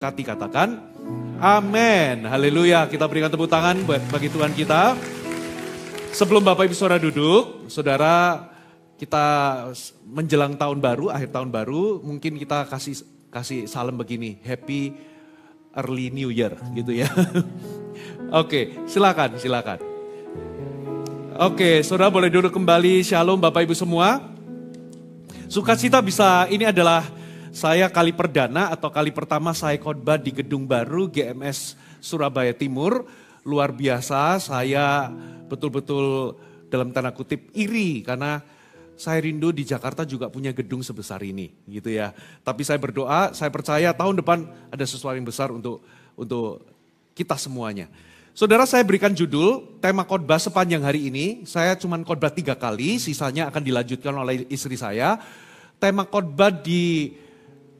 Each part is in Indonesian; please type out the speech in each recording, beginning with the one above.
Katakan, amin, haleluya. Kita berikan tepuk tangan bagi Tuhan kita. Sebelum Bapak Ibu Saudara duduk, Saudara, kita menjelang tahun baru, akhir tahun baru, mungkin kita kasih salam begini, Happy Early New Year, gitu ya. Oke, silakan. Oke, Saudara boleh duduk kembali. Shalom Bapak Ibu semua. Sukacita bisa, ini adalah saya kali perdana atau kali pertama saya khotbah di Gedung Baru GMS Surabaya Timur. Luar biasa, saya betul-betul dalam tanda kutip iri karena saya rindu di Jakarta juga punya gedung sebesar ini gitu ya. Tapi saya berdoa, saya percaya tahun depan ada sesuatu yang besar untuk kita semuanya. Saudara, saya berikan judul tema khotbah sepanjang hari ini. Saya cuma khotbah 3 kali, sisanya akan dilanjutkan oleh istri saya. Tema khotbah di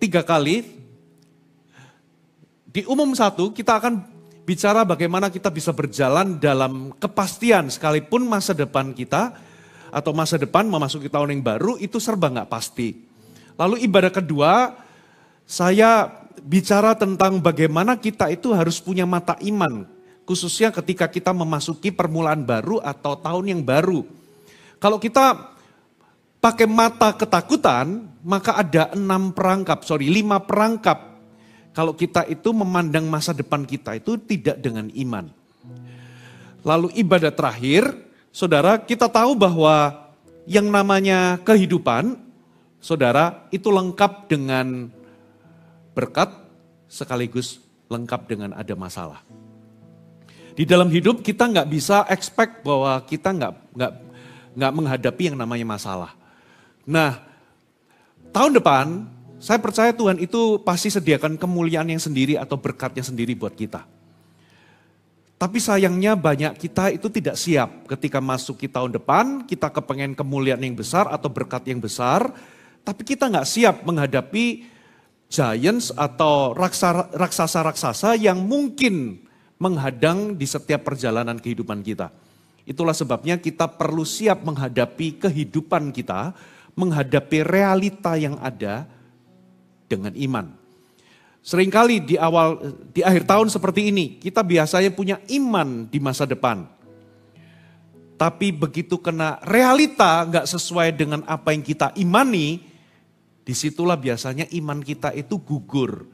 3 kali. Di umum 1 kita akan bicara bagaimana kita bisa berjalan dalam kepastian sekalipun masa depan kita atau masa depan memasuki tahun yang baru itu serba nggak pasti. Lalu ibadah kedua saya bicara tentang bagaimana kita itu harus punya mata iman. Khususnya ketika kita memasuki permulaan baru atau tahun yang baru. Kalau kita pakai mata ketakutan, maka ada 5 perangkap. Kalau kita itu memandang masa depan kita itu tidak dengan iman. Lalu ibadah terakhir, saudara, kita tahu bahwa yang namanya kehidupan, saudara, itu lengkap dengan berkat sekaligus lengkap dengan ada masalah. Di dalam hidup kita nggak bisa expect bahwa kita nggak menghadapi yang namanya masalah. Nah, tahun depan saya percaya Tuhan itu pasti sediakan kemuliaan yang sendiri atau berkatnya sendiri buat kita. Tapi sayangnya banyak kita itu tidak siap ketika masuk ke tahun depan, kita kepengen kemuliaan yang besar atau berkat yang besar, tapi kita nggak siap menghadapi giants atau raksasa-raksasa yang mungkin menghadang di setiap perjalanan kehidupan kita. Itulah sebabnya kita perlu siap menghadapi kehidupan kita, menghadapi realita yang ada dengan iman. Seringkali di akhir tahun seperti ini, kita biasanya punya iman di masa depan. Tapi begitu kena realita nggak sesuai dengan apa yang kita imani, disitulah biasanya iman kita itu gugur.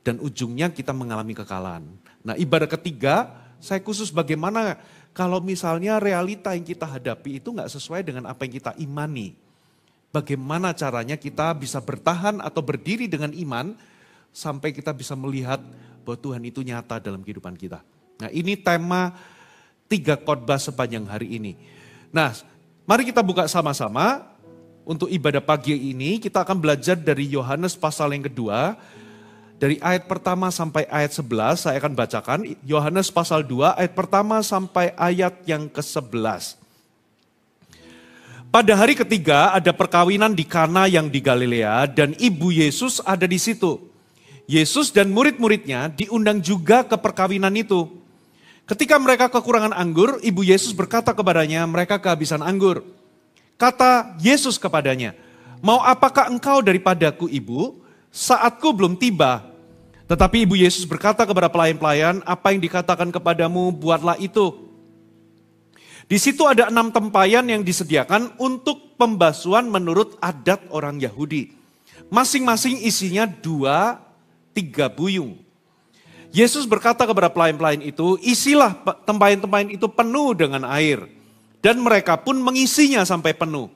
Dan ujungnya kita mengalami kekalahan. Nah, ibadah ketiga, saya khusus bagaimana kalau misalnya realita yang kita hadapi itu nggak sesuai dengan apa yang kita imani. Bagaimana caranya kita bisa bertahan atau berdiri dengan iman sampai kita bisa melihat bahwa Tuhan itu nyata dalam kehidupan kita. Nah, ini tema 3 khotbah sepanjang hari ini. Nah, mari kita buka sama-sama untuk ibadah pagi ini. Kita akan belajar dari Yohanes pasal yang kedua. Dari ayat pertama sampai ayat 11 saya akan bacakan. Yohanes pasal 2 ayat pertama sampai ayat yang ke-11. Pada hari ketiga ada perkawinan di Kana yang di Galilea dan ibu Yesus ada di situ. Yesus dan murid-muridnya diundang juga ke perkawinan itu. Ketika mereka kekurangan anggur, ibu Yesus berkata kepadanya, mereka kehabisan anggur. Kata Yesus kepadanya, mau apakah engkau daripadaku ibu? Saatku belum tiba. Tetapi ibu Yesus berkata kepada pelayan-pelayan, apa yang dikatakan kepadamu, buatlah itu. Di situ ada 6 tempayan yang disediakan untuk pembasuhan menurut adat orang Yahudi. Masing-masing isinya 2-3 buyung. Yesus berkata kepada pelayan-pelayan itu, isilah tempayan-tempayan itu penuh dengan air. Dan mereka pun mengisinya sampai penuh.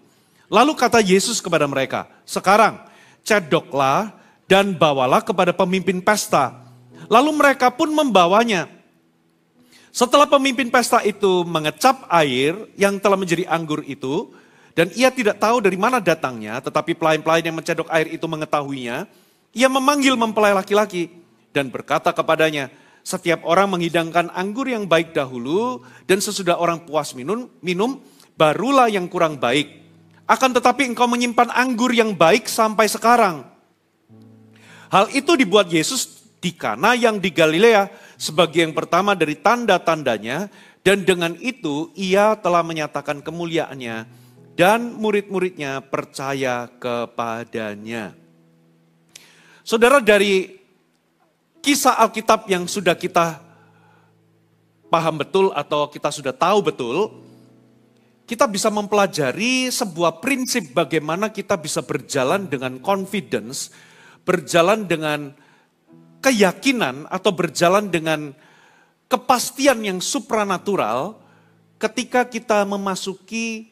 Lalu kata Yesus kepada mereka, sekarang cedoklah dan bawalah kepada pemimpin pesta. Lalu mereka pun membawanya. Setelah pemimpin pesta itu mengecap air yang telah menjadi anggur itu, dan ia tidak tahu dari mana datangnya, tetapi pelayan-pelayan yang mencedok air itu mengetahuinya, ia memanggil mempelai laki-laki dan berkata kepadanya, setiap orang menghidangkan anggur yang baik dahulu, dan sesudah orang puas minum, barulah yang kurang baik. Akan tetapi engkau menyimpan anggur yang baik sampai sekarang. Hal itu dibuat Yesus di Kana yang di Galilea sebagai yang pertama dari tanda-tandanya, dan dengan itu ia telah menyatakan kemuliaannya dan murid-muridnya percaya kepadanya. Saudara, dari kisah Alkitab yang sudah kita paham betul atau kita sudah tahu betul, kita bisa mempelajari sebuah prinsip bagaimana kita bisa berjalan dengan confidence, berjalan dengan keyakinan atau berjalan dengan kepastian yang supranatural ketika kita memasuki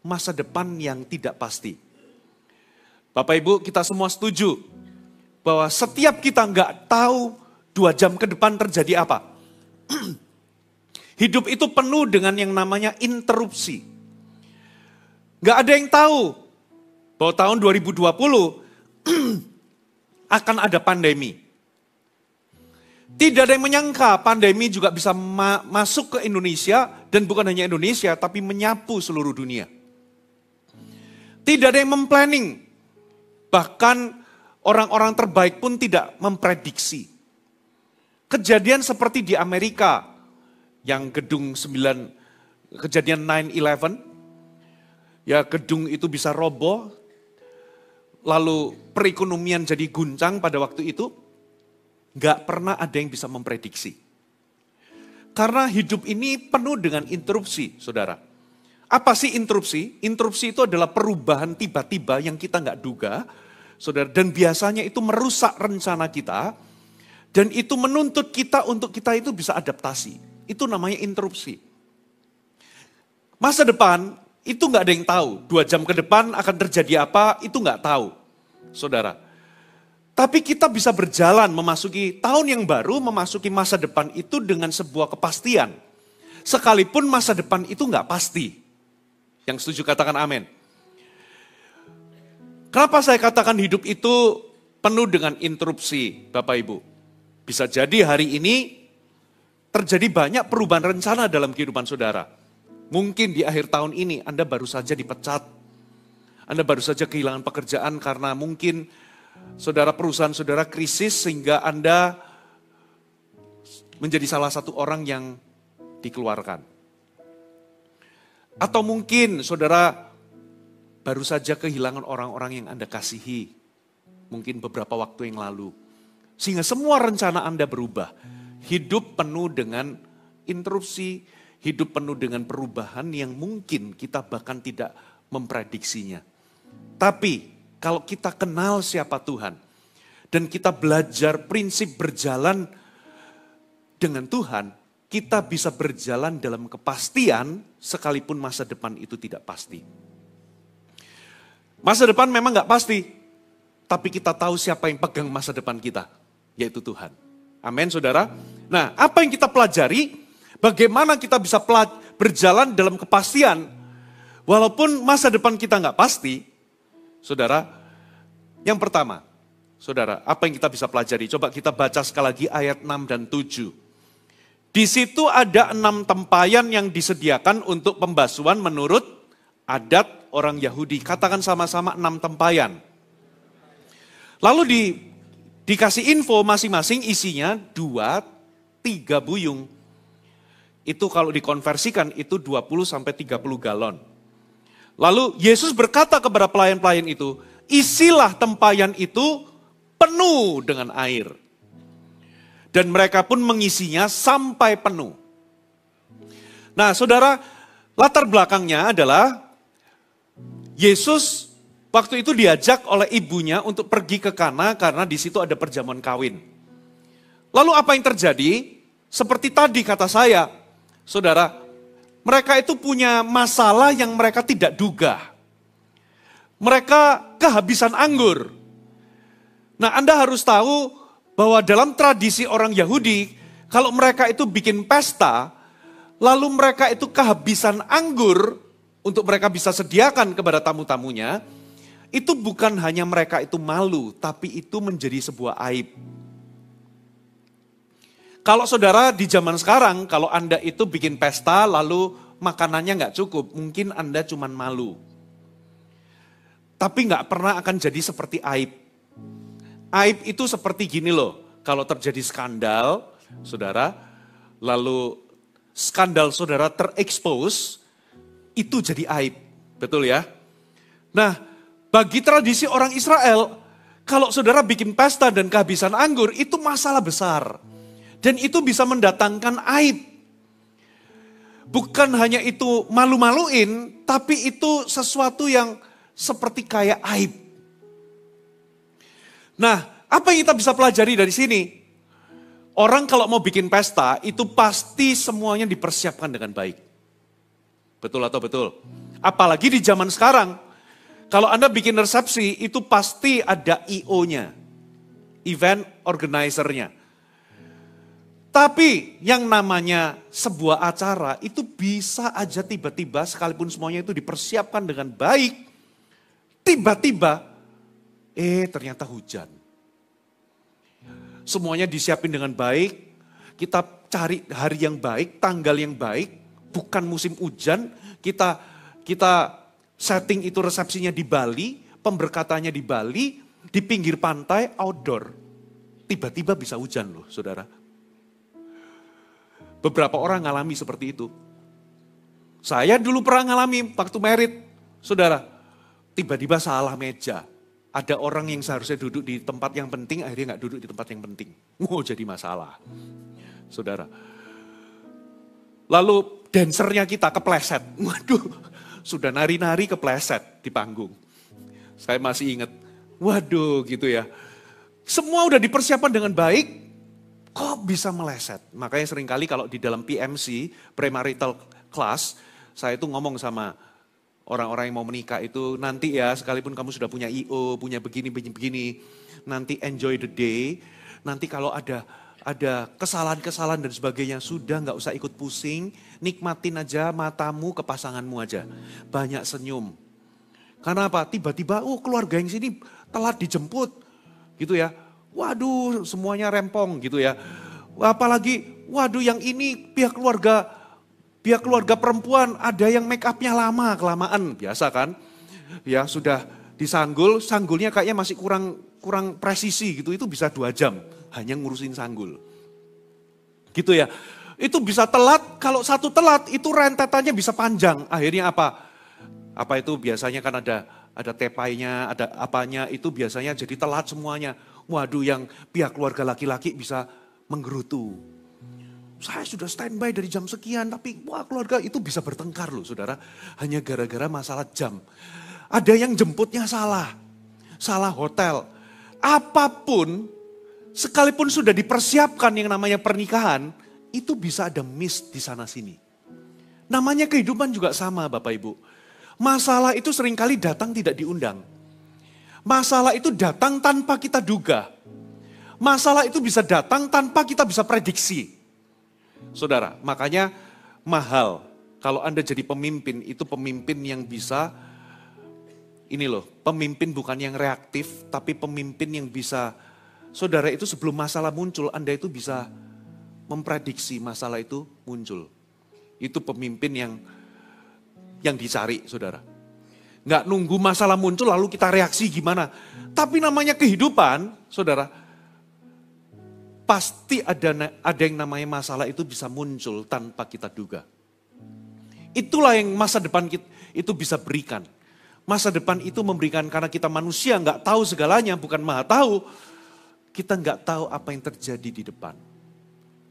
masa depan yang tidak pasti. Bapak Ibu, kita semua setuju bahwa setiap kita nggak tahu 2 jam ke depan terjadi apa. Hidup itu penuh dengan yang namanya interupsi. Nggak ada yang tahu bahwa tahun 2020 akan ada pandemi. Tidak ada yang menyangka pandemi juga bisa masuk ke Indonesia, dan bukan hanya Indonesia, tapi menyapu seluruh dunia. Tidak ada yang memplanning, bahkan orang-orang terbaik pun tidak memprediksi. Kejadian seperti di Amerika, yang kejadian 9/11, ya gedung itu bisa roboh, lalu perekonomian jadi guncang pada waktu itu, gak pernah ada yang bisa memprediksi. Karena hidup ini penuh dengan interupsi, saudara. Apa sih interupsi? Interupsi itu adalah perubahan tiba-tiba yang kita gak duga, saudara. Dan biasanya itu merusak rencana kita, dan itu menuntut kita untuk kita itu bisa adaptasi. Itu namanya interupsi. Masa depan itu gak ada yang tahu. 2 jam ke depan akan terjadi apa, itu gak tahu, saudara. Tapi kita bisa berjalan memasuki tahun yang baru, memasuki masa depan itu dengan sebuah kepastian. Sekalipun masa depan itu gak pasti. Yang setuju katakan amin. Kenapa saya katakan hidup itu penuh dengan interupsi, Bapak Ibu? Bisa jadi hari ini terjadi banyak perubahan rencana dalam kehidupan saudara. Mungkin di akhir tahun ini Anda baru saja dipecat. Anda baru saja kehilangan pekerjaan karena mungkin saudara perusahaan saudara krisis sehingga Anda menjadi salah satu orang yang dikeluarkan. Atau mungkin saudara baru saja kehilangan orang-orang yang Anda kasihi. Mungkin beberapa waktu yang lalu. Sehingga semua rencana Anda berubah. Hidup penuh dengan interupsi, hidup penuh dengan perubahan yang mungkin kita bahkan tidak memprediksinya. Tapi kalau kita kenal siapa Tuhan dan kita belajar prinsip berjalan dengan Tuhan, kita bisa berjalan dalam kepastian sekalipun masa depan itu tidak pasti. Masa depan memang gak pasti, tapi kita tahu siapa yang pegang masa depan kita, yaitu Tuhan. Amin, saudara. Nah, apa yang kita pelajari, bagaimana kita bisa berjalan dalam kepastian, walaupun masa depan kita gak pasti, saudara. Yang pertama, saudara, apa yang kita bisa pelajari? Coba kita baca sekali lagi ayat 6 dan 7. Di situ ada 6 tempayan yang disediakan untuk pembasuhan menurut adat orang Yahudi. Katakan sama-sama 6 tempayan. Lalu dikasih info masing-masing isinya 2-3 buyung. Itu kalau dikonversikan itu 20-30 galon. Lalu Yesus berkata kepada pelayan-pelayan itu, isilah tempayan itu penuh dengan air. Dan mereka pun mengisinya sampai penuh. Nah, saudara, latar belakangnya adalah Yesus waktu itu diajak oleh ibunya untuk pergi ke Kana karena di situ ada perjamuan kawin. Lalu apa yang terjadi? Seperti tadi kata saya, saudara, mereka itu punya masalah yang mereka tidak duga. Mereka kehabisan anggur. Nah, Anda harus tahu bahwa dalam tradisi orang Yahudi, kalau mereka itu bikin pesta, lalu mereka itu kehabisan anggur untuk mereka bisa sediakan kepada tamu-tamunya, itu bukan hanya mereka itu malu, tapi itu menjadi sebuah aib. Kalau saudara di zaman sekarang, kalau Anda itu bikin pesta lalu makanannya nggak cukup, mungkin Anda cuman malu. Tapi nggak pernah akan jadi seperti aib. Aib itu seperti gini loh, kalau terjadi skandal, saudara, lalu skandal saudara terekspos, itu jadi aib, betul ya? Nah, bagi tradisi orang Israel, Kalau saudara bikin pesta dan kehabisan anggur, itu masalah besar. Dan itu bisa mendatangkan aib. Bukan hanya itu malu-maluin, tapi itu sesuatu yang seperti kayak aib. Nah, apa yang kita bisa pelajari dari sini? Orang kalau mau bikin pesta, itu pasti semuanya dipersiapkan dengan baik. Betul atau betul? Apalagi di zaman sekarang, kalau Anda bikin resepsi, itu pasti ada I.O.-nya, event organizer-nya. Tapi yang namanya sebuah acara itu bisa aja tiba-tiba sekalipun semuanya itu dipersiapkan dengan baik, tiba-tiba ternyata hujan. Semuanya disiapin dengan baik, kita cari hari yang baik, tanggal yang baik, bukan musim hujan, kita setting itu resepsinya di Bali, pemberkatannya di Bali, di pinggir pantai, outdoor. Tiba-tiba bisa hujan loh saudara. Beberapa orang ngalami seperti itu. Saya dulu pernah ngalami waktu merit, saudara. Tiba-tiba salah meja. Ada orang yang seharusnya duduk di tempat yang penting, akhirnya gak duduk di tempat yang penting. Jadi masalah. Saudara. Lalu dancernya kita kepleset. Waduh, sudah nari-nari kepleset di panggung. Saya masih ingat, waduh gitu ya. Semua udah dipersiapkan dengan baik, kok bisa meleset? Makanya seringkali kalau di dalam PMC, premarital class, saya itu ngomong sama orang-orang yang mau menikah itu, nanti ya sekalipun kamu sudah punya I.O., punya begini, nanti enjoy the day, nanti kalau ada kesalahan-kesalahan dan sebagainya, sudah nggak usah ikut pusing, nikmatin aja matamu ke pasanganmu aja. Banyak senyum. Karena apa? Tiba-tiba, keluarga yang sini telat dijemput, gitu ya. Waduh, semuanya rempong gitu ya. Apalagi, waduh yang ini pihak keluarga perempuan ada yang make upnya lama, kelamaan. Biasa kan? Ya sudah disanggul, sanggulnya kayaknya masih kurang presisi gitu. Itu bisa 2 jam hanya ngurusin sanggul. Gitu ya. Itu bisa telat, kalau satu telat itu rentetannya bisa panjang. Akhirnya apa? Apa itu biasanya kan ada tepainya, ada apanya, itu biasanya jadi telat semuanya. Waduh yang pihak keluarga laki-laki bisa menggerutu. Saya sudah standby dari jam sekian, tapi keluarga itu bisa bertengkar loh saudara. Hanya gara-gara masalah jam. Ada yang jemputnya salah hotel. Apapun, sekalipun sudah dipersiapkan yang namanya pernikahan, itu bisa ada miss di sana sini. Namanya kehidupan juga sama Bapak Ibu. Masalah itu seringkali datang tidak diundang. Masalah itu datang tanpa kita duga. Masalah itu bisa datang tanpa kita bisa prediksi. Saudara, makanya mahal kalau Anda jadi pemimpin, itu pemimpin yang bisa, ini loh, pemimpin bukan yang reaktif, tapi pemimpin yang bisa, saudara itu sebelum masalah muncul, Anda itu bisa memprediksi masalah itu muncul. Itu pemimpin yang dicari, saudara. Nggak nunggu masalah muncul lalu kita reaksi gimana. Tapi namanya kehidupan, saudara, pasti ada yang namanya masalah itu bisa muncul tanpa kita duga. Itulah yang masa depan kita itu bisa berikan. Masa depan itu memberikan karena kita manusia nggak tahu segalanya, bukan maha tahu. Kita nggak tahu apa yang terjadi di depan.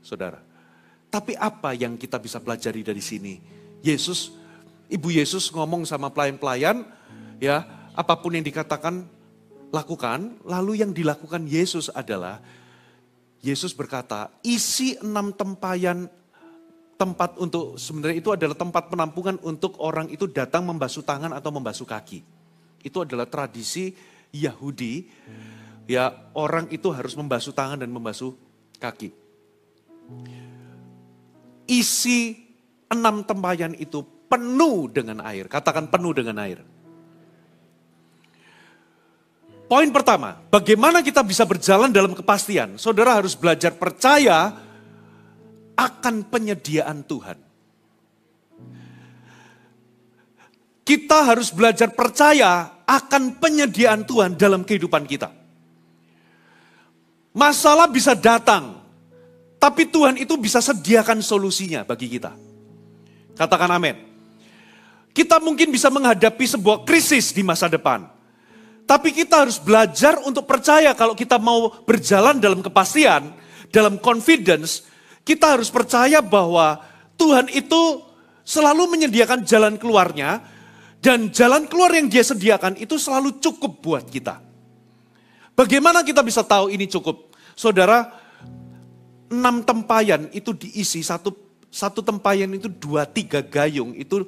Saudara, tapi apa yang kita bisa pelajari dari sini? Ibu Yesus ngomong sama pelayan-pelayan, ya apapun yang dikatakan lakukan, lalu yang dilakukan Yesus adalah, Yesus berkata, isi 6 tempat untuk, sebenarnya itu adalah tempat penampungan untuk orang itu datang membasuh tangan atau membasuh kaki. Itu adalah tradisi Yahudi, ya orang itu harus membasuh tangan dan membasuh kaki. Isi 6 tempayan itu penuh dengan air. Katakan penuh dengan air. Poin pertama, bagaimana kita bisa berjalan dalam kepastian? Saudara harus belajar percaya akan penyediaan Tuhan. Kita harus belajar percaya akan penyediaan Tuhan dalam kehidupan kita. Masalah bisa datang, tapi Tuhan itu bisa sediakan solusinya bagi kita. Katakan amin. Kita mungkin bisa menghadapi sebuah krisis di masa depan. Tapi kita harus belajar untuk percaya kalau kita mau berjalan dalam kepastian, dalam confidence, kita harus percaya bahwa Tuhan itu selalu menyediakan jalan keluarnya, dan jalan keluar yang dia sediakan itu selalu cukup buat kita. Bagaimana kita bisa tahu ini cukup? Saudara, 6 tempayan itu diisi, satu tempayan itu 2-3 gayung, itu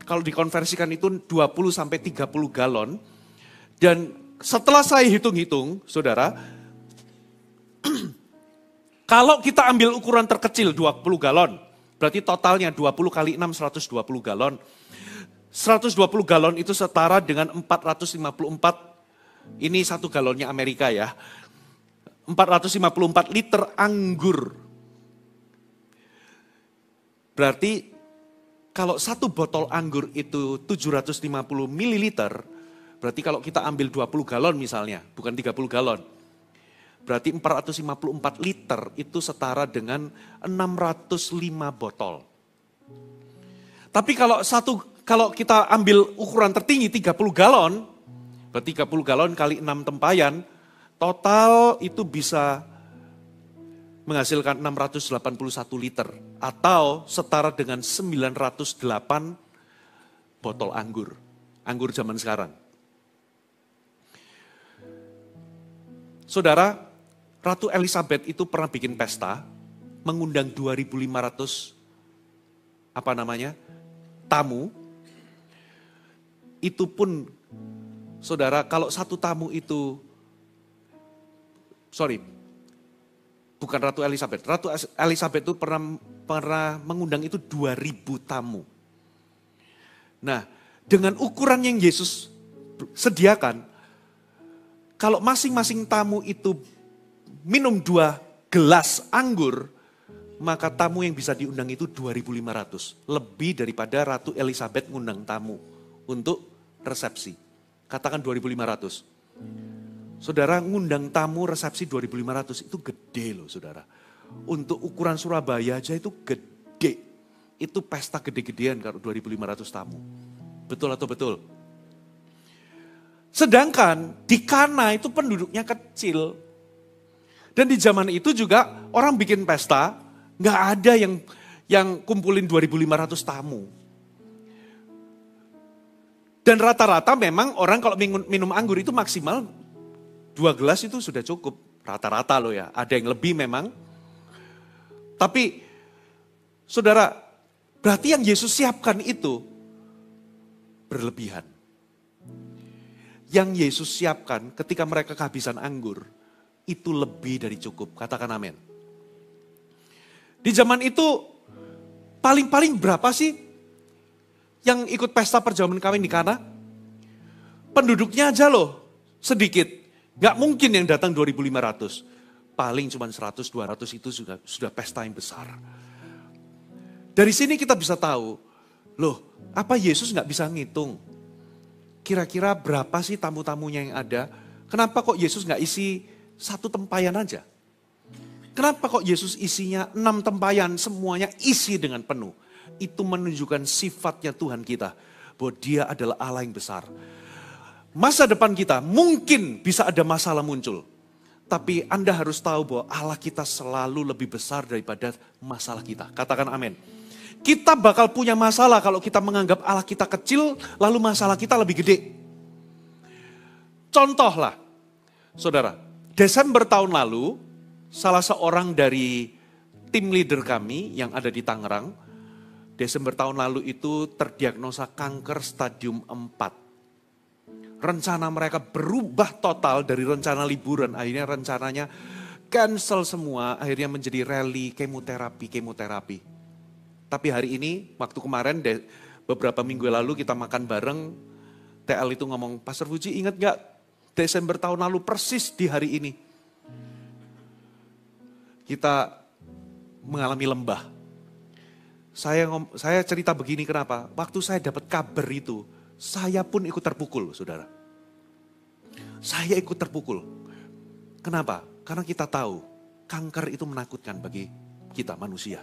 kalau dikonversikan itu 20-30 galon. Dan setelah saya hitung-hitung, saudara, kalau kita ambil ukuran terkecil 20 galon, berarti totalnya 20 kali 6, 120 galon. 120 galon itu setara dengan 454, ini 1 galonnya Amerika ya, 454 liter anggur. Berarti kalau 1 botol anggur itu 750 mililiter, berarti kalau kita ambil 20 galon misalnya, bukan 30 galon. Berarti 454 liter itu setara dengan 605 botol. Tapi kalau kita ambil ukuran tertinggi 30 galon, berarti 30 galon kali 6 tempayan, total itu bisa menghasilkan 681 liter. Atau setara dengan 908 botol anggur. Anggur zaman sekarang. Saudara, Ratu Elizabeth itu pernah bikin pesta, mengundang 2.500 tamu. Itu pun, saudara, kalau satu tamu itu, bukan Ratu Elizabeth. Ratu Elizabeth itu pernah mengundang itu 2.000 tamu. Nah, dengan ukuran yang Yesus sediakan, kalau masing-masing tamu itu minum 2 gelas anggur, maka tamu yang bisa diundang itu 2.500. Lebih daripada Ratu Elizabeth ngundang tamu untuk resepsi. Katakan 2.500. Saudara, ngundang tamu resepsi 2.500 itu gede loh saudara. Untuk ukuran Surabaya aja itu gede. Itu pesta gede-gedean kalau 2.500 tamu. Betul atau betul? Sedangkan di Kana itu penduduknya kecil. Dan di zaman itu juga orang bikin pesta, nggak ada yang kumpulin 2.500 tamu. Dan rata-rata memang orang kalau minum anggur itu maksimal 2 gelas itu sudah cukup. Rata-rata loh ya, ada yang lebih memang. Tapi saudara, berarti yang Yesus siapkan itu berlebihan. Yang Yesus siapkan ketika mereka kehabisan anggur, itu lebih dari cukup. Katakan amin. Di zaman itu, paling-paling berapa sih yang ikut pesta perjamuan kawin di Kana? Penduduknya aja loh, sedikit. Gak mungkin yang datang 2.500. Paling cuma 100-200 itu sudah pesta yang besar. Dari sini kita bisa tahu, loh apa Yesus gak bisa ngitung? Kira-kira berapa sih tamu-tamunya yang ada? Kenapa kok Yesus gak isi 1 tempayan aja? Kenapa kok Yesus isinya 6 tempayan, semuanya isi dengan penuh? Itu menunjukkan sifatnya Tuhan kita, bahwa Dia adalah Allah yang besar. Masa depan kita mungkin bisa ada masalah muncul. Tapi Anda harus tahu bahwa Allah kita selalu lebih besar daripada masalah kita. Katakan amin. Kita bakal punya masalah kalau kita menganggap Allah kita kecil, lalu masalah kita lebih gede. Contohlah, saudara, Desember tahun lalu, salah seorang dari tim leader kami yang ada di Tangerang, Desember tahun lalu itu terdiagnosa kanker stadium 4. Rencana mereka berubah total dari rencana liburan, akhirnya rencananya cancel semua, akhirnya menjadi rally kemoterapi. Tapi hari ini, waktu kemarin, beberapa minggu lalu kita makan bareng, TL itu ngomong, Pastor Fuji ingat gak Desember tahun lalu persis di hari ini. Kita mengalami lembah. Saya cerita begini kenapa, waktu saya dapat kabar itu, saya pun ikut terpukul saudara. Saya ikut terpukul. Kenapa? Karena kita tahu, kanker itu menakutkan bagi kita manusia.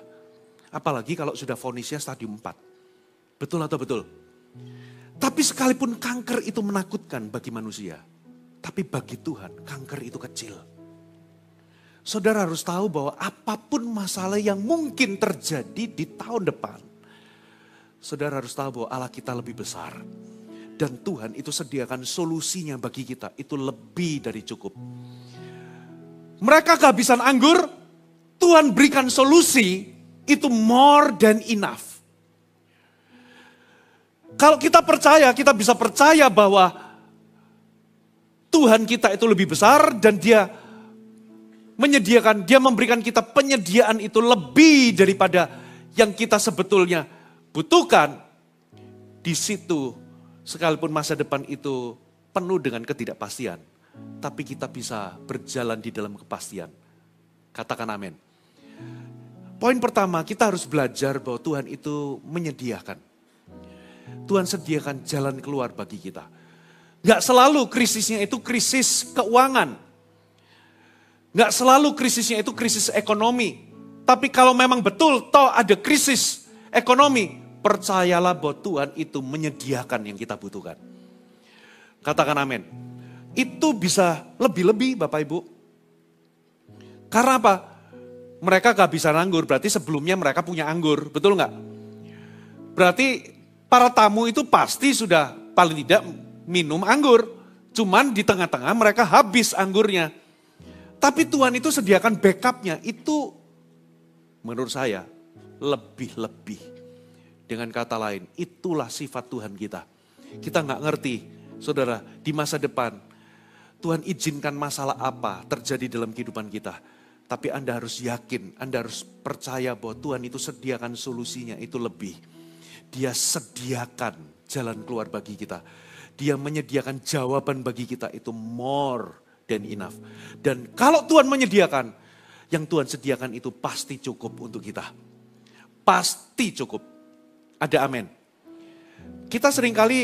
Apalagi kalau sudah vonisnya stadium 4. Betul atau betul? Tapi sekalipun kanker itu menakutkan bagi manusia. Tapi bagi Tuhan, kanker itu kecil. Saudara harus tahu bahwa apapun masalah yang mungkin terjadi di tahun depan, saudara harus tahu bahwa Allah kita lebih besar. Dan Tuhan itu sediakan solusinya bagi kita, itu lebih dari cukup. Mereka kehabisan anggur, Tuhan berikan solusi, itu more than enough. Kalau kita percaya, kita bisa percaya bahwa Tuhan kita itu lebih besar dan Dia menyediakan, Dia memberikan kita penyediaan itu lebih daripada yang kita sebetulnya butuhkan. Di situ, sekalipun masa depan itu penuh dengan ketidakpastian, tapi kita bisa berjalan di dalam kepastian. Katakan amin. Poin pertama, kita harus belajar bahwa Tuhan itu menyediakan. Tuhan sediakan jalan keluar bagi kita. Gak selalu krisisnya itu krisis keuangan. Gak selalu krisisnya itu krisis ekonomi. Tapi kalau memang betul toh ada krisis ekonomi, percayalah bahwa Tuhan itu menyediakan yang kita butuhkan. Katakan amin. Itu bisa lebih-lebih Bapak Ibu. Karena apa? Mereka kehabisan anggur, berarti sebelumnya mereka punya anggur, betul nggak? Berarti para tamu itu pasti sudah paling tidak minum anggur. Cuman di tengah-tengah mereka habis anggurnya. Tapi Tuhan itu sediakan backupnya, itu menurut saya lebih-lebih. Dengan kata lain, itulah sifat Tuhan kita. Kita nggak ngerti, saudara, di masa depan Tuhan izinkan masalah apa terjadi dalam kehidupan kita. Tapi Anda harus yakin, Anda harus percaya bahwa Tuhan itu sediakan solusinya itu lebih. Dia sediakan jalan keluar bagi kita. Dia menyediakan jawaban bagi kita itu more than enough. Dan kalau Tuhan menyediakan, yang Tuhan sediakan itu pasti cukup untuk kita. Pasti cukup. Ada amin. Kita seringkali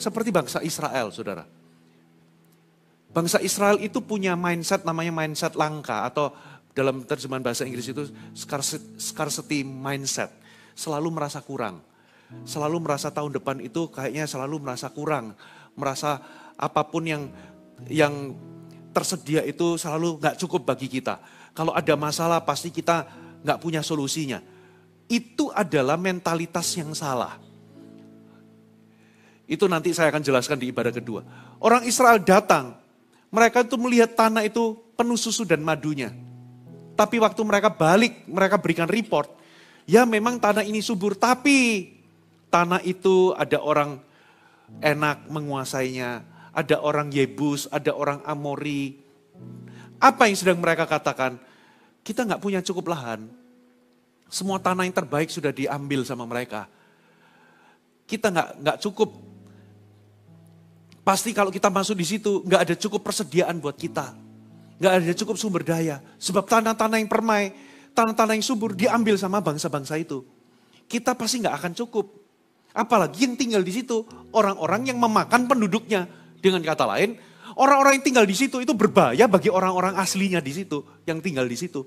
seperti bangsa Israel, saudara. Bangsa Israel itu punya mindset namanya mindset langka atau dalam terjemahan bahasa Inggris itu scarcity mindset. Selalu merasa kurang. Selalu merasa tahun depan itu kayaknya selalu merasa kurang. Merasa apapun yang tersedia itu selalu gak cukup bagi kita. Kalau ada masalah pasti kita gak punya solusinya. Itu adalah mentalitas yang salah. Itu nanti saya akan jelaskan di ibadah kedua. Orang Israel datang, mereka itu melihat tanah itu penuh susu dan madunya. Tapi waktu mereka balik, mereka berikan report. Ya memang tanah ini subur, tapi tanah itu ada orang enak menguasainya. Ada orang Yebus, ada orang Amori. Apa yang sedang mereka katakan? Kita gak punya cukup lahan. Semua tanah yang terbaik sudah diambil sama mereka. Kita nggak cukup. Pasti kalau kita masuk di situ nggak ada cukup persediaan buat kita. Nggak ada cukup sumber daya. Sebab tanah-tanah yang permai, tanah-tanah yang subur diambil sama bangsa-bangsa itu. Kita pasti nggak akan cukup. Apalagi yang tinggal di situ orang-orang yang memakan penduduknya. Dengan kata lain, orang-orang yang tinggal di situ itu berbahaya bagi orang-orang aslinya di situ, yang tinggal di situ.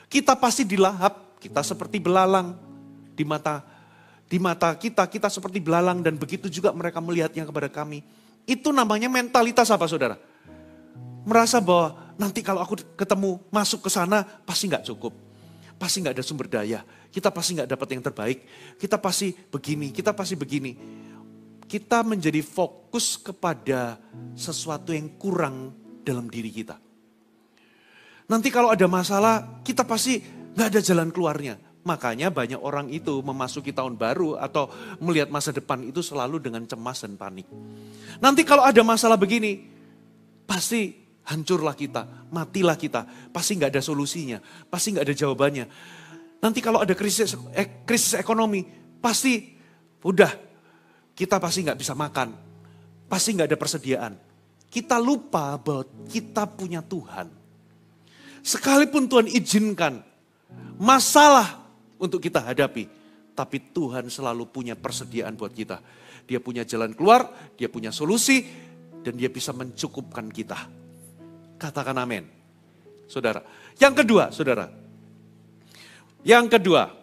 Kita pasti dilahap, kita seperti belalang di mata kita seperti belalang dan begitu juga mereka melihatnya kepada kami. Itu namanya mentalitas apa saudara? Merasa bahwa nanti kalau aku ketemu masuk ke sana pasti nggak cukup, pasti nggak ada sumber daya, kita pasti nggak dapat yang terbaik, kita pasti begini, kita pasti begini. Kita menjadi fokus kepada sesuatu yang kurang dalam diri kita. Nanti kalau ada masalah, kita pasti gak ada jalan keluarnya. Makanya banyak orang itu memasuki tahun baru atau melihat masa depan itu selalu dengan cemas dan panik. Nanti kalau ada masalah begini, pasti hancurlah kita, matilah kita. Pasti gak ada solusinya, pasti gak ada jawabannya. Nanti kalau ada krisis ekonomi, pasti udah. Kita pasti gak bisa makan, pasti gak ada persediaan. Kita lupa bahwa kita punya Tuhan. Sekalipun Tuhan izinkan masalah untuk kita hadapi, tapi Tuhan selalu punya persediaan buat kita. Dia punya jalan keluar, dia punya solusi, dan dia bisa mencukupkan kita. Katakan amin. Saudara. Yang kedua, saudara. Yang kedua,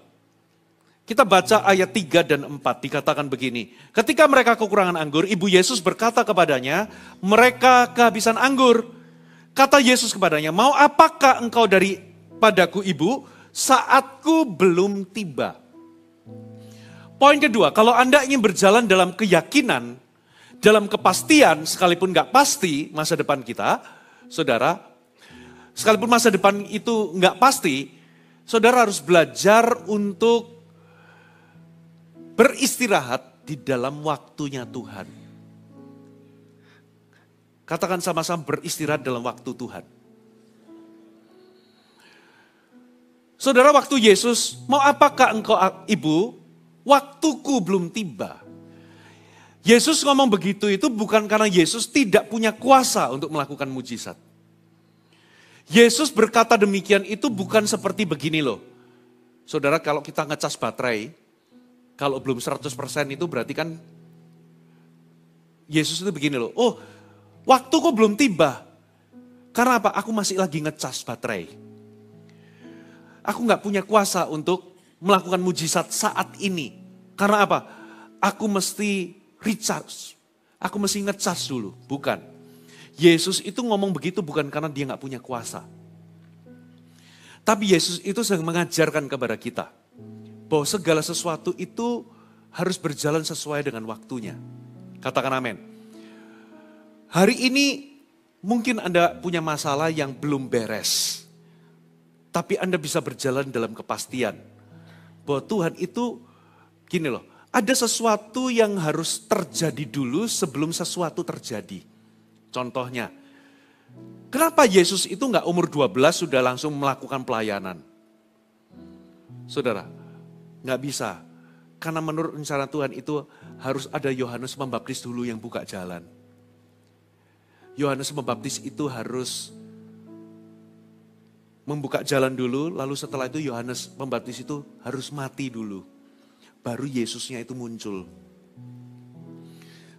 Kita baca ayat 3 dan 4 dikatakan begini. Ketika mereka kekurangan anggur, Ibu Yesus berkata kepadanya, mereka kehabisan anggur. Kata Yesus kepadanya, mau apakah engkau daripadaku Ibu, saatku belum tiba. Poin kedua, kalau Anda ingin berjalan dalam keyakinan, dalam kepastian, sekalipun gak pasti masa depan kita, saudara, sekalipun masa depan itu gak pasti, saudara harus belajar untuk beristirahat di dalam waktunya Tuhan. Katakan sama-sama beristirahat dalam waktu Tuhan. Saudara, waktu Yesus, mau apakah engkau Ibu, waktuku belum tiba. Yesus ngomong begitu itu bukan karena Yesus tidak punya kuasa untuk melakukan mujizat. Yesus berkata demikian itu bukan seperti begini loh. Saudara, kalau kita ngecas baterai, kalau belum 100% itu berarti kan Yesus itu begini loh. Oh, waktuku belum tiba. Karena apa? Aku masih lagi ngecas baterai. Aku gak punya kuasa untuk melakukan mujizat saat ini. Karena apa? Aku mesti recharge. Aku mesti ngecas dulu. Bukan. Yesus itu ngomong begitu bukan karena dia gak punya kuasa. Tapi Yesus itu sedang mengajarkan kepada kita bahwa segala sesuatu itu harus berjalan sesuai dengan waktunya. Katakan amin. Hari ini mungkin Anda punya masalah yang belum beres. Tapi Anda bisa berjalan dalam kepastian. Bahwa Tuhan itu, gini loh, ada sesuatu yang harus terjadi dulu sebelum sesuatu terjadi. Contohnya, kenapa Yesus itu gak umur 12 sudah langsung melakukan pelayanan? Saudara, gak bisa. Karena menurut rencana Tuhan itu harus ada Yohanes Pembaptis dulu yang buka jalan. Yohanes Pembaptis itu harus membuka jalan dulu, lalu setelah itu Yohanes Pembaptis itu harus mati dulu. Baru Yesusnya itu muncul.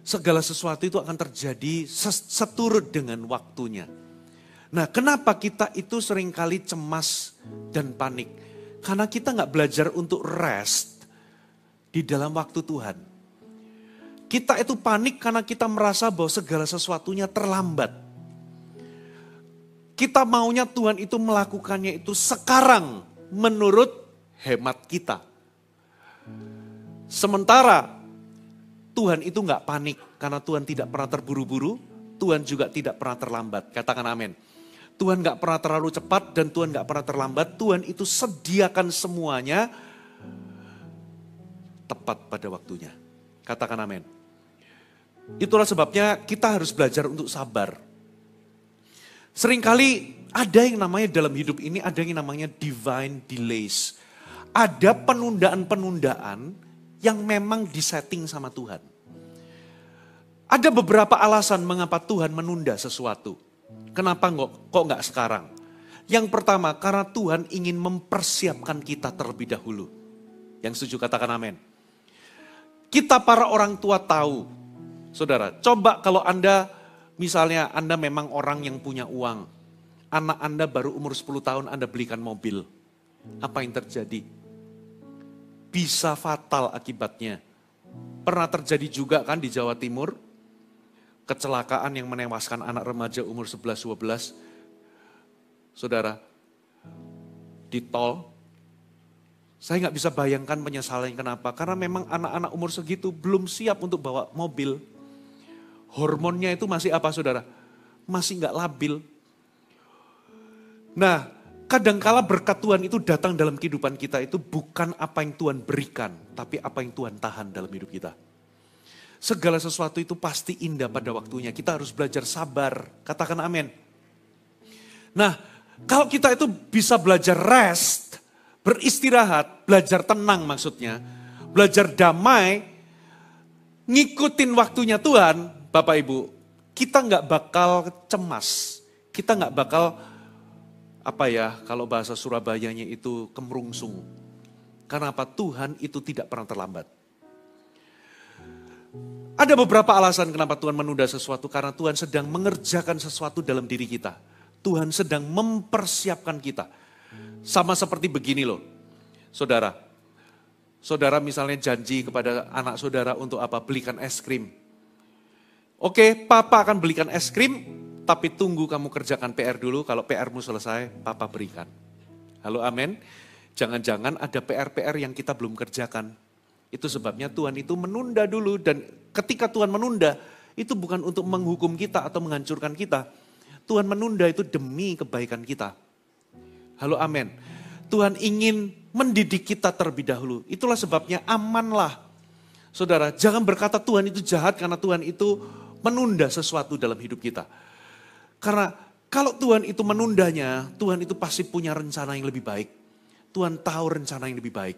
Segala sesuatu itu akan terjadi seturut dengan waktunya. Nah, kenapa kita itu seringkali cemas dan panik? Karena kita gak belajar untuk rest di dalam waktu Tuhan. Kita itu panik karena kita merasa bahwa segala sesuatunya terlambat. Kita maunya Tuhan itu melakukannya itu sekarang menurut hemat kita. Sementara Tuhan itu gak panik karena Tuhan tidak pernah terburu-buru, Tuhan juga tidak pernah terlambat. Katakan amin. Tuhan gak pernah terlalu cepat dan Tuhan gak pernah terlambat. Tuhan itu sediakan semuanya tepat pada waktunya. Katakan amin. Itulah sebabnya kita harus belajar untuk sabar. Seringkali ada yang namanya dalam hidup ini, ada yang namanya divine delays. Ada penundaan-penundaan yang memang disetting sama Tuhan. Ada beberapa alasan mengapa Tuhan menunda sesuatu. Kenapa kok nggak sekarang? Yang pertama, karena Tuhan ingin mempersiapkan kita terlebih dahulu. Yang setuju katakan amin. Kita para orang tua tahu, saudara, coba kalau Anda, misalnya Anda memang orang yang punya uang. Anak Anda baru umur 10 tahun Anda belikan mobil. Apa yang terjadi? Bisa fatal akibatnya. Pernah terjadi juga kan di Jawa Timur, kecelakaan yang menewaskan anak remaja umur 11-12. Saudara, di tol, saya nggak bisa bayangkan penyesalan kenapa. Karena memang anak-anak umur segitu belum siap untuk bawa mobil. Hormonnya itu masih apa saudara? Masih nggak labil. Nah, kadangkala berkat Tuhan itu datang dalam kehidupan kita itu bukan apa yang Tuhan berikan, tapi apa yang Tuhan tahan dalam hidup kita. Segala sesuatu itu pasti indah pada waktunya. Kita harus belajar sabar. Katakan amin. Nah, kalau kita itu bisa belajar rest, beristirahat, belajar tenang maksudnya, belajar damai, ngikutin waktunya Tuhan, Bapak Ibu, kita nggak bakal cemas. Kita nggak bakal, kalau bahasa Surabayanya itu kemerungsung. Karena apa? Tuhan itu tidak pernah terlambat. Ada beberapa alasan kenapa Tuhan menunda sesuatu, karena Tuhan sedang mengerjakan sesuatu dalam diri kita. Tuhan sedang mempersiapkan kita. Sama seperti begini loh, saudara. Saudara misalnya janji kepada anak saudara untuk apa? Belikan es krim. Oke, papa akan belikan es krim, tapi tunggu kamu kerjakan PR dulu, kalau PR-mu selesai, papa berikan. Halo, amin. Jangan-jangan ada PR-PR yang kita belum kerjakan. Itu sebabnya Tuhan itu menunda dulu, dan ketika Tuhan menunda, itu bukan untuk menghukum kita atau menghancurkan kita. Tuhan menunda itu demi kebaikan kita. Halo, amin. Tuhan ingin mendidik kita terlebih dahulu. Itulah sebabnya amanlah. Saudara, jangan berkata Tuhan itu jahat karena Tuhan itu menunda sesuatu dalam hidup kita. Karena kalau Tuhan itu menundanya, Tuhan itu pasti punya rencana yang lebih baik. Tuhan tahu rencana yang lebih baik.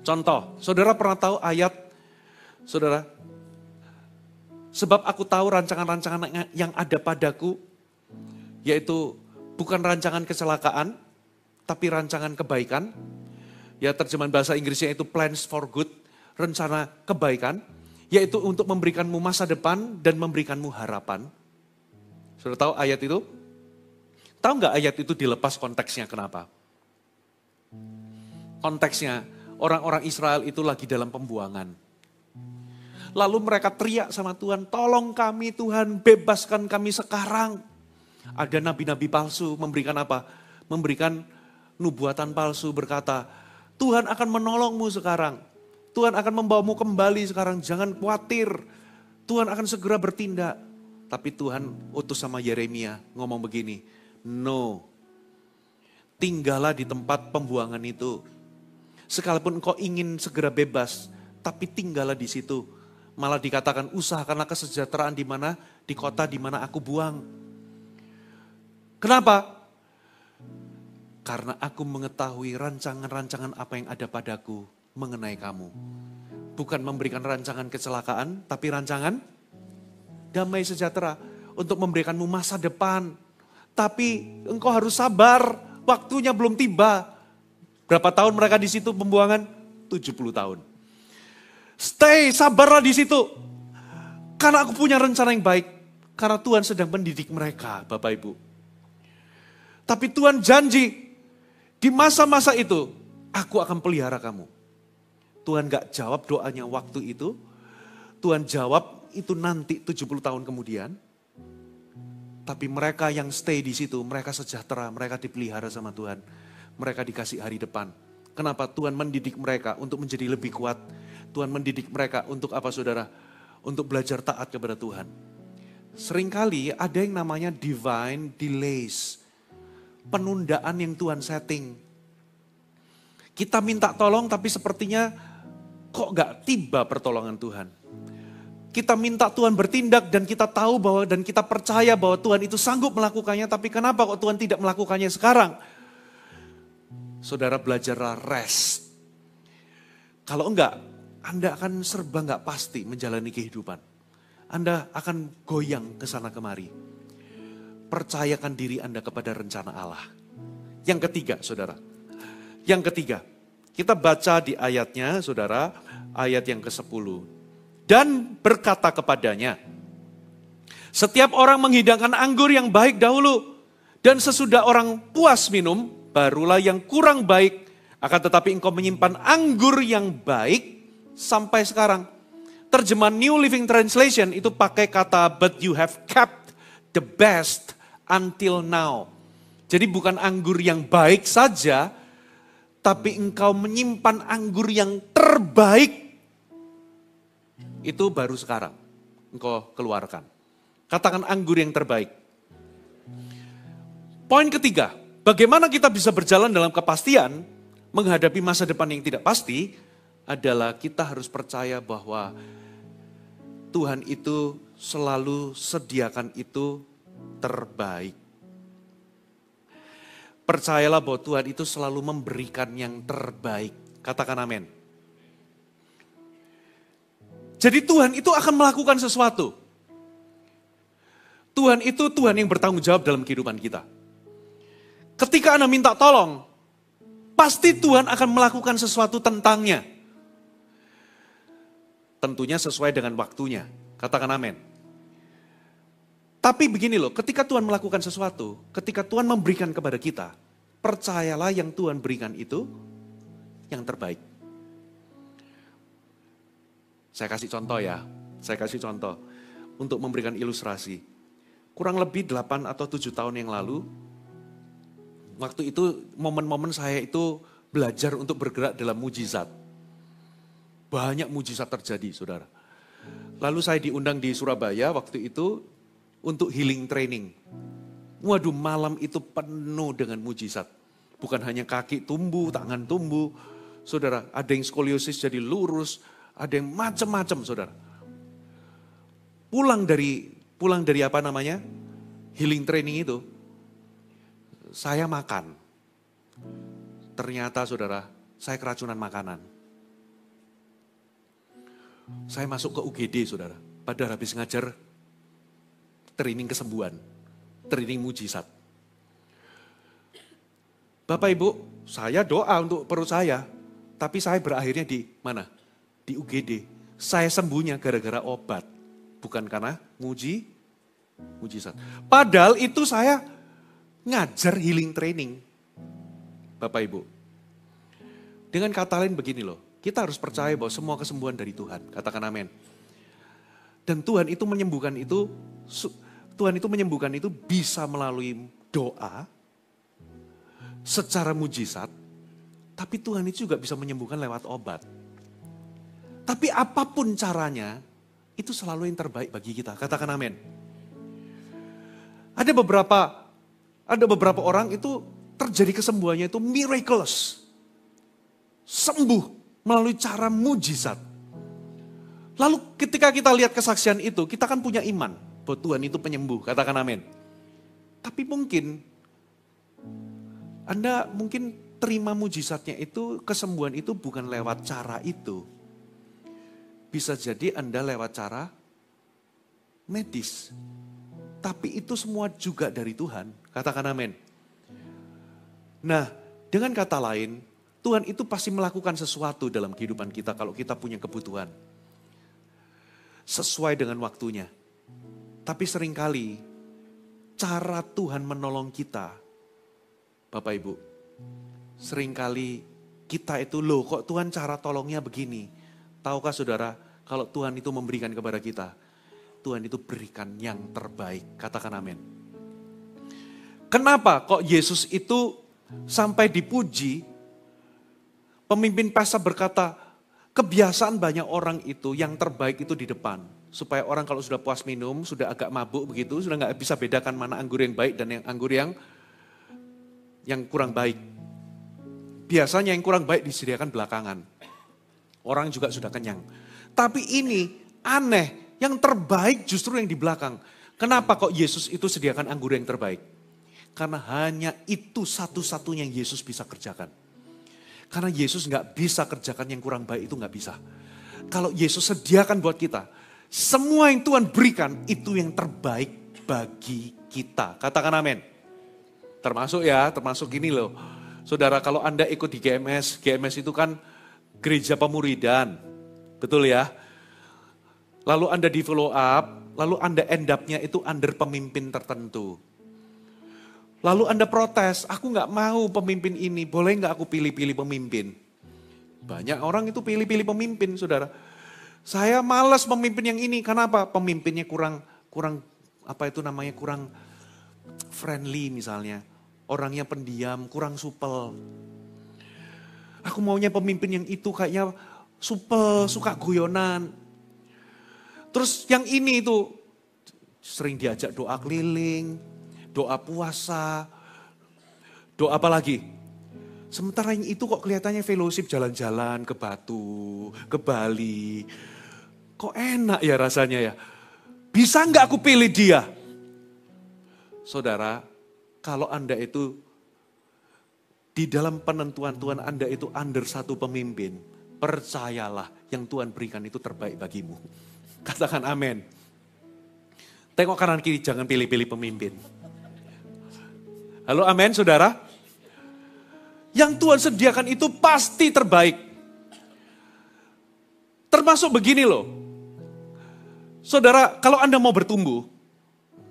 Contoh, saudara pernah tahu ayat, saudara, sebab aku tahu rancangan-rancangan yang ada padaku, yaitu bukan rancangan kecelakaan, tapi rancangan kebaikan. Ya, terjemahan bahasa Inggrisnya itu plans for good, rencana kebaikan, yaitu untuk memberikanmu masa depan dan memberikanmu harapan. Sudah tahu ayat itu? Tahu nggak ayat itu dilepas konteksnya kenapa? Konteksnya, orang-orang Israel itu lagi dalam pembuangan. Lalu mereka teriak sama Tuhan, tolong kami Tuhan, bebaskan kami sekarang. Ada nabi-nabi palsu memberikan apa? Memberikan nubuatan palsu berkata, Tuhan akan menolongmu sekarang. Tuhan akan membawamu kembali sekarang, jangan khawatir. Tuhan akan segera bertindak. Tapi Tuhan utus sama Yeremia ngomong begini, no, tinggallah di tempat pembuangan itu. Sekalipun engkau ingin segera bebas, tapi tinggallah di situ. Malah dikatakan usahakanlah kesejahteraan di mana, di kota di mana aku buang. Kenapa? Karena aku mengetahui rancangan-rancangan apa yang ada padaku mengenai kamu. Bukan memberikan rancangan kecelakaan, tapi rancangan damai sejahtera. Untuk memberikanmu masa depan. Tapi engkau harus sabar, waktunya belum tiba. Berapa tahun mereka di situ pembuangan? 70 tahun. Stay, sabarlah di situ. Karena aku punya rencana yang baik. Karena Tuhan sedang mendidik mereka, Bapak Ibu. Tapi Tuhan janji, di masa-masa itu, aku akan pelihara kamu. Tuhan gak jawab doanya waktu itu. Tuhan jawab itu nanti 70 tahun kemudian. Tapi mereka yang stay di situ, mereka sejahtera, mereka dipelihara sama Tuhan. Mereka dikasih hari depan. Kenapa? Tuhan mendidik mereka untuk menjadi lebih kuat. Tuhan mendidik mereka untuk apa saudara? Untuk belajar taat kepada Tuhan. Seringkali ada yang namanya divine delays. Penundaan yang Tuhan setting. Kita minta tolong tapi sepertinya kok gak tiba pertolongan Tuhan. Kita minta Tuhan bertindak dan kita tahu bahwa dan kita percaya bahwa Tuhan itu sanggup melakukannya. Tapi kenapa kok Tuhan tidak melakukannya sekarang? Saudara belajarlah rest. Kalau enggak, Anda akan serba gak pasti menjalani kehidupan. Anda akan goyang ke sana kemari. Percayakan diri Anda kepada rencana Allah. Yang ketiga, saudara. Yang ketiga, kita baca di ayatnya, saudara, ayat yang ke-10. Dan berkata kepadanya, setiap orang menghidangkan anggur yang baik dahulu, dan sesudah orang puas minum, barulah yang kurang baik. Akan tetapi engkau menyimpan anggur yang baik sampai sekarang. Terjemahan New Living Translation itu pakai kata, but you have kept the best until now. Jadi bukan anggur yang baik saja, tapi engkau menyimpan anggur yang terbaik. Itu baru sekarang engkau keluarkan. Katakan anggur yang terbaik. Poin ketiga, bagaimana kita bisa berjalan dalam kepastian menghadapi masa depan yang tidak pasti adalah kita harus percaya bahwa Tuhan itu selalu sediakan itu terbaik. Percayalah bahwa Tuhan itu selalu memberikan yang terbaik. Katakan amin. Jadi Tuhan itu akan melakukan sesuatu. Tuhan itu Tuhan yang bertanggung jawab dalam kehidupan kita. Ketika Anda minta tolong, pasti Tuhan akan melakukan sesuatu tentangnya. Tentunya sesuai dengan waktunya. Katakan amin. Tapi begini loh, ketika Tuhan melakukan sesuatu, ketika Tuhan memberikan kepada kita, percayalah yang Tuhan berikan itu yang terbaik. Saya kasih contoh ya, saya kasih contoh untuk memberikan ilustrasi. Kurang lebih 8 atau 7 tahun yang lalu, waktu itu momen-momen saya itu belajar untuk bergerak dalam mujizat. Banyak mujizat terjadi, saudara. Lalu saya diundang di Surabaya waktu itu untuk healing training. Waduh, malam itu penuh dengan mujizat. Bukan hanya kaki tumbuh, tangan tumbuh. Saudara, ada yang skoliosis jadi lurus, ada yang macam-macam, saudara. Pulang dari apa namanya? Healing training itu, saya makan. Ternyata, saudara, saya keracunan makanan. Saya masuk ke UGD, saudara. Padahal habis ngajar training kesembuhan, training mujizat. Bapak Ibu, saya doa untuk perut saya, tapi saya berakhirnya di mana? Di UGD. Saya sembuhnya gara-gara obat, bukan karena mujizat. Padahal itu saya ngajar healing training. Bapak Ibu, dengan kata lain begini loh, kita harus percaya bahwa semua kesembuhan dari Tuhan. Katakan amin. Dan Tuhan itu menyembuhkan itu bisa melalui doa, secara mujizat, tapi Tuhan itu juga bisa menyembuhkan lewat obat. Tapi apapun caranya, itu selalu yang terbaik bagi kita. Katakan amin. Ada beberapa orang itu terjadi kesembuhannya itu miraculous. Sembuh melalui cara mujizat. Lalu ketika kita lihat kesaksian itu, kita kan punya iman bahwa Tuhan itu penyembuh. Katakan amin. Tapi Anda mungkin terima mujizatnya itu, kesembuhan itu bukan lewat cara itu. Bisa jadi Anda lewat cara medis. Tapi itu semua juga dari Tuhan. Katakan amin. Nah, dengan kata lain, Tuhan itu pasti melakukan sesuatu dalam kehidupan kita kalau kita punya kebutuhan. Sesuai dengan waktunya. Tapi seringkali cara Tuhan menolong kita, Bapak Ibu, seringkali kita itu, loh kok Tuhan cara tolongnya begini. Tahukah saudara, kalau Tuhan itu memberikan kepada kita, Tuhan itu berikan yang terbaik. Katakan amin. Kenapa kok Yesus itu sampai dipuji, pemimpin pesta berkata, kebiasaan banyak orang itu yang terbaik itu di depan. Supaya orang kalau sudah puas minum, sudah agak mabuk begitu, sudah nggak bisa bedakan mana anggur yang baik dan yang anggur yang kurang baik. Biasanya yang kurang baik disediakan belakangan. Orang juga sudah kenyang. Tapi ini aneh, yang terbaik justru yang di belakang. Kenapa kok Yesus itu sediakan anggur yang terbaik? Karena hanya itu satu-satunya yang Yesus bisa kerjakan. Karena Yesus nggak bisa kerjakan yang kurang baik, itu nggak bisa. Kalau Yesus sediakan buat kita, semua yang Tuhan berikan itu yang terbaik bagi kita. Katakan amin. Termasuk gini loh. Saudara, kalau Anda ikut di GMS itu kan gereja pemuridan. Betul ya? Lalu Anda di follow up, lalu Anda end up-nya itu under pemimpin tertentu. Lalu Anda protes, aku gak mau pemimpin ini, boleh gak aku pilih-pilih pemimpin? Banyak orang itu pilih-pilih pemimpin, saudara. Saya malas memimpin yang ini, kenapa? Pemimpinnya kurang friendly misalnya. Orangnya pendiam, kurang supel. Aku maunya pemimpin yang itu kayaknya supel, suka guyonan. Terus yang ini itu sering diajak doa keliling, doa puasa, doa apa lagi? Sementara yang itu kok kelihatannya fellowship jalan-jalan ke Batu, ke Bali. Kok enak ya rasanya ya? Bisa nggak aku pilih dia? Saudara, kalau Anda itu di dalam penentuan Tuhan Anda itu under satu pemimpin, percayalah yang Tuhan berikan itu terbaik bagimu. Katakan amin. Tengok kanan kiri, jangan pilih-pilih pemimpin. Halo amin saudara. Yang Tuhan sediakan itu pasti terbaik. Termasuk begini loh. Saudara, kalau Anda mau bertumbuh,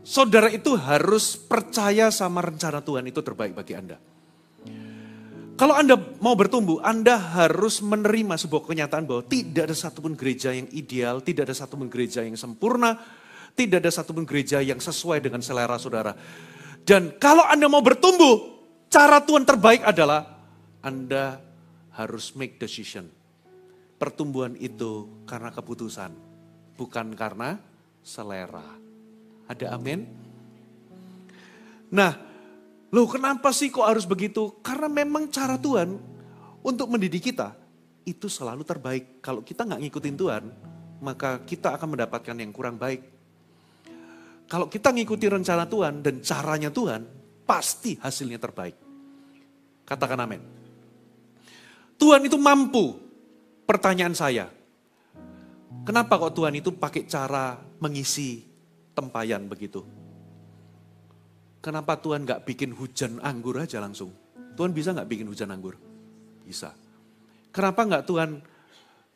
saudara itu harus percaya sama rencana Tuhan itu terbaik bagi Anda. Kalau Anda mau bertumbuh, Anda harus menerima sebuah kenyataan bahwa tidak ada satupun gereja yang ideal, tidak ada satupun gereja yang sempurna, tidak ada satupun gereja yang sesuai dengan selera saudara. Dan kalau Anda mau bertumbuh, cara Tuhan terbaik adalah Anda harus make decision. Pertumbuhan itu karena keputusan, bukan karena selera. Ada amin? Nah, loh kenapa sih kok harus begitu? Karena memang cara Tuhan untuk mendidik kita itu selalu terbaik. Kalau kita nggak ngikutin Tuhan, maka kita akan mendapatkan yang kurang baik. Kalau kita ngikuti rencana Tuhan dan caranya Tuhan, pasti hasilnya terbaik. Katakan amin. Tuhan itu mampu. Pertanyaan saya, kenapa kok Tuhan itu pakai cara mengisi tempayan begitu? Kenapa Tuhan gak bikin hujan anggur aja langsung? Tuhan bisa gak bikin hujan anggur? Bisa. Kenapa gak Tuhan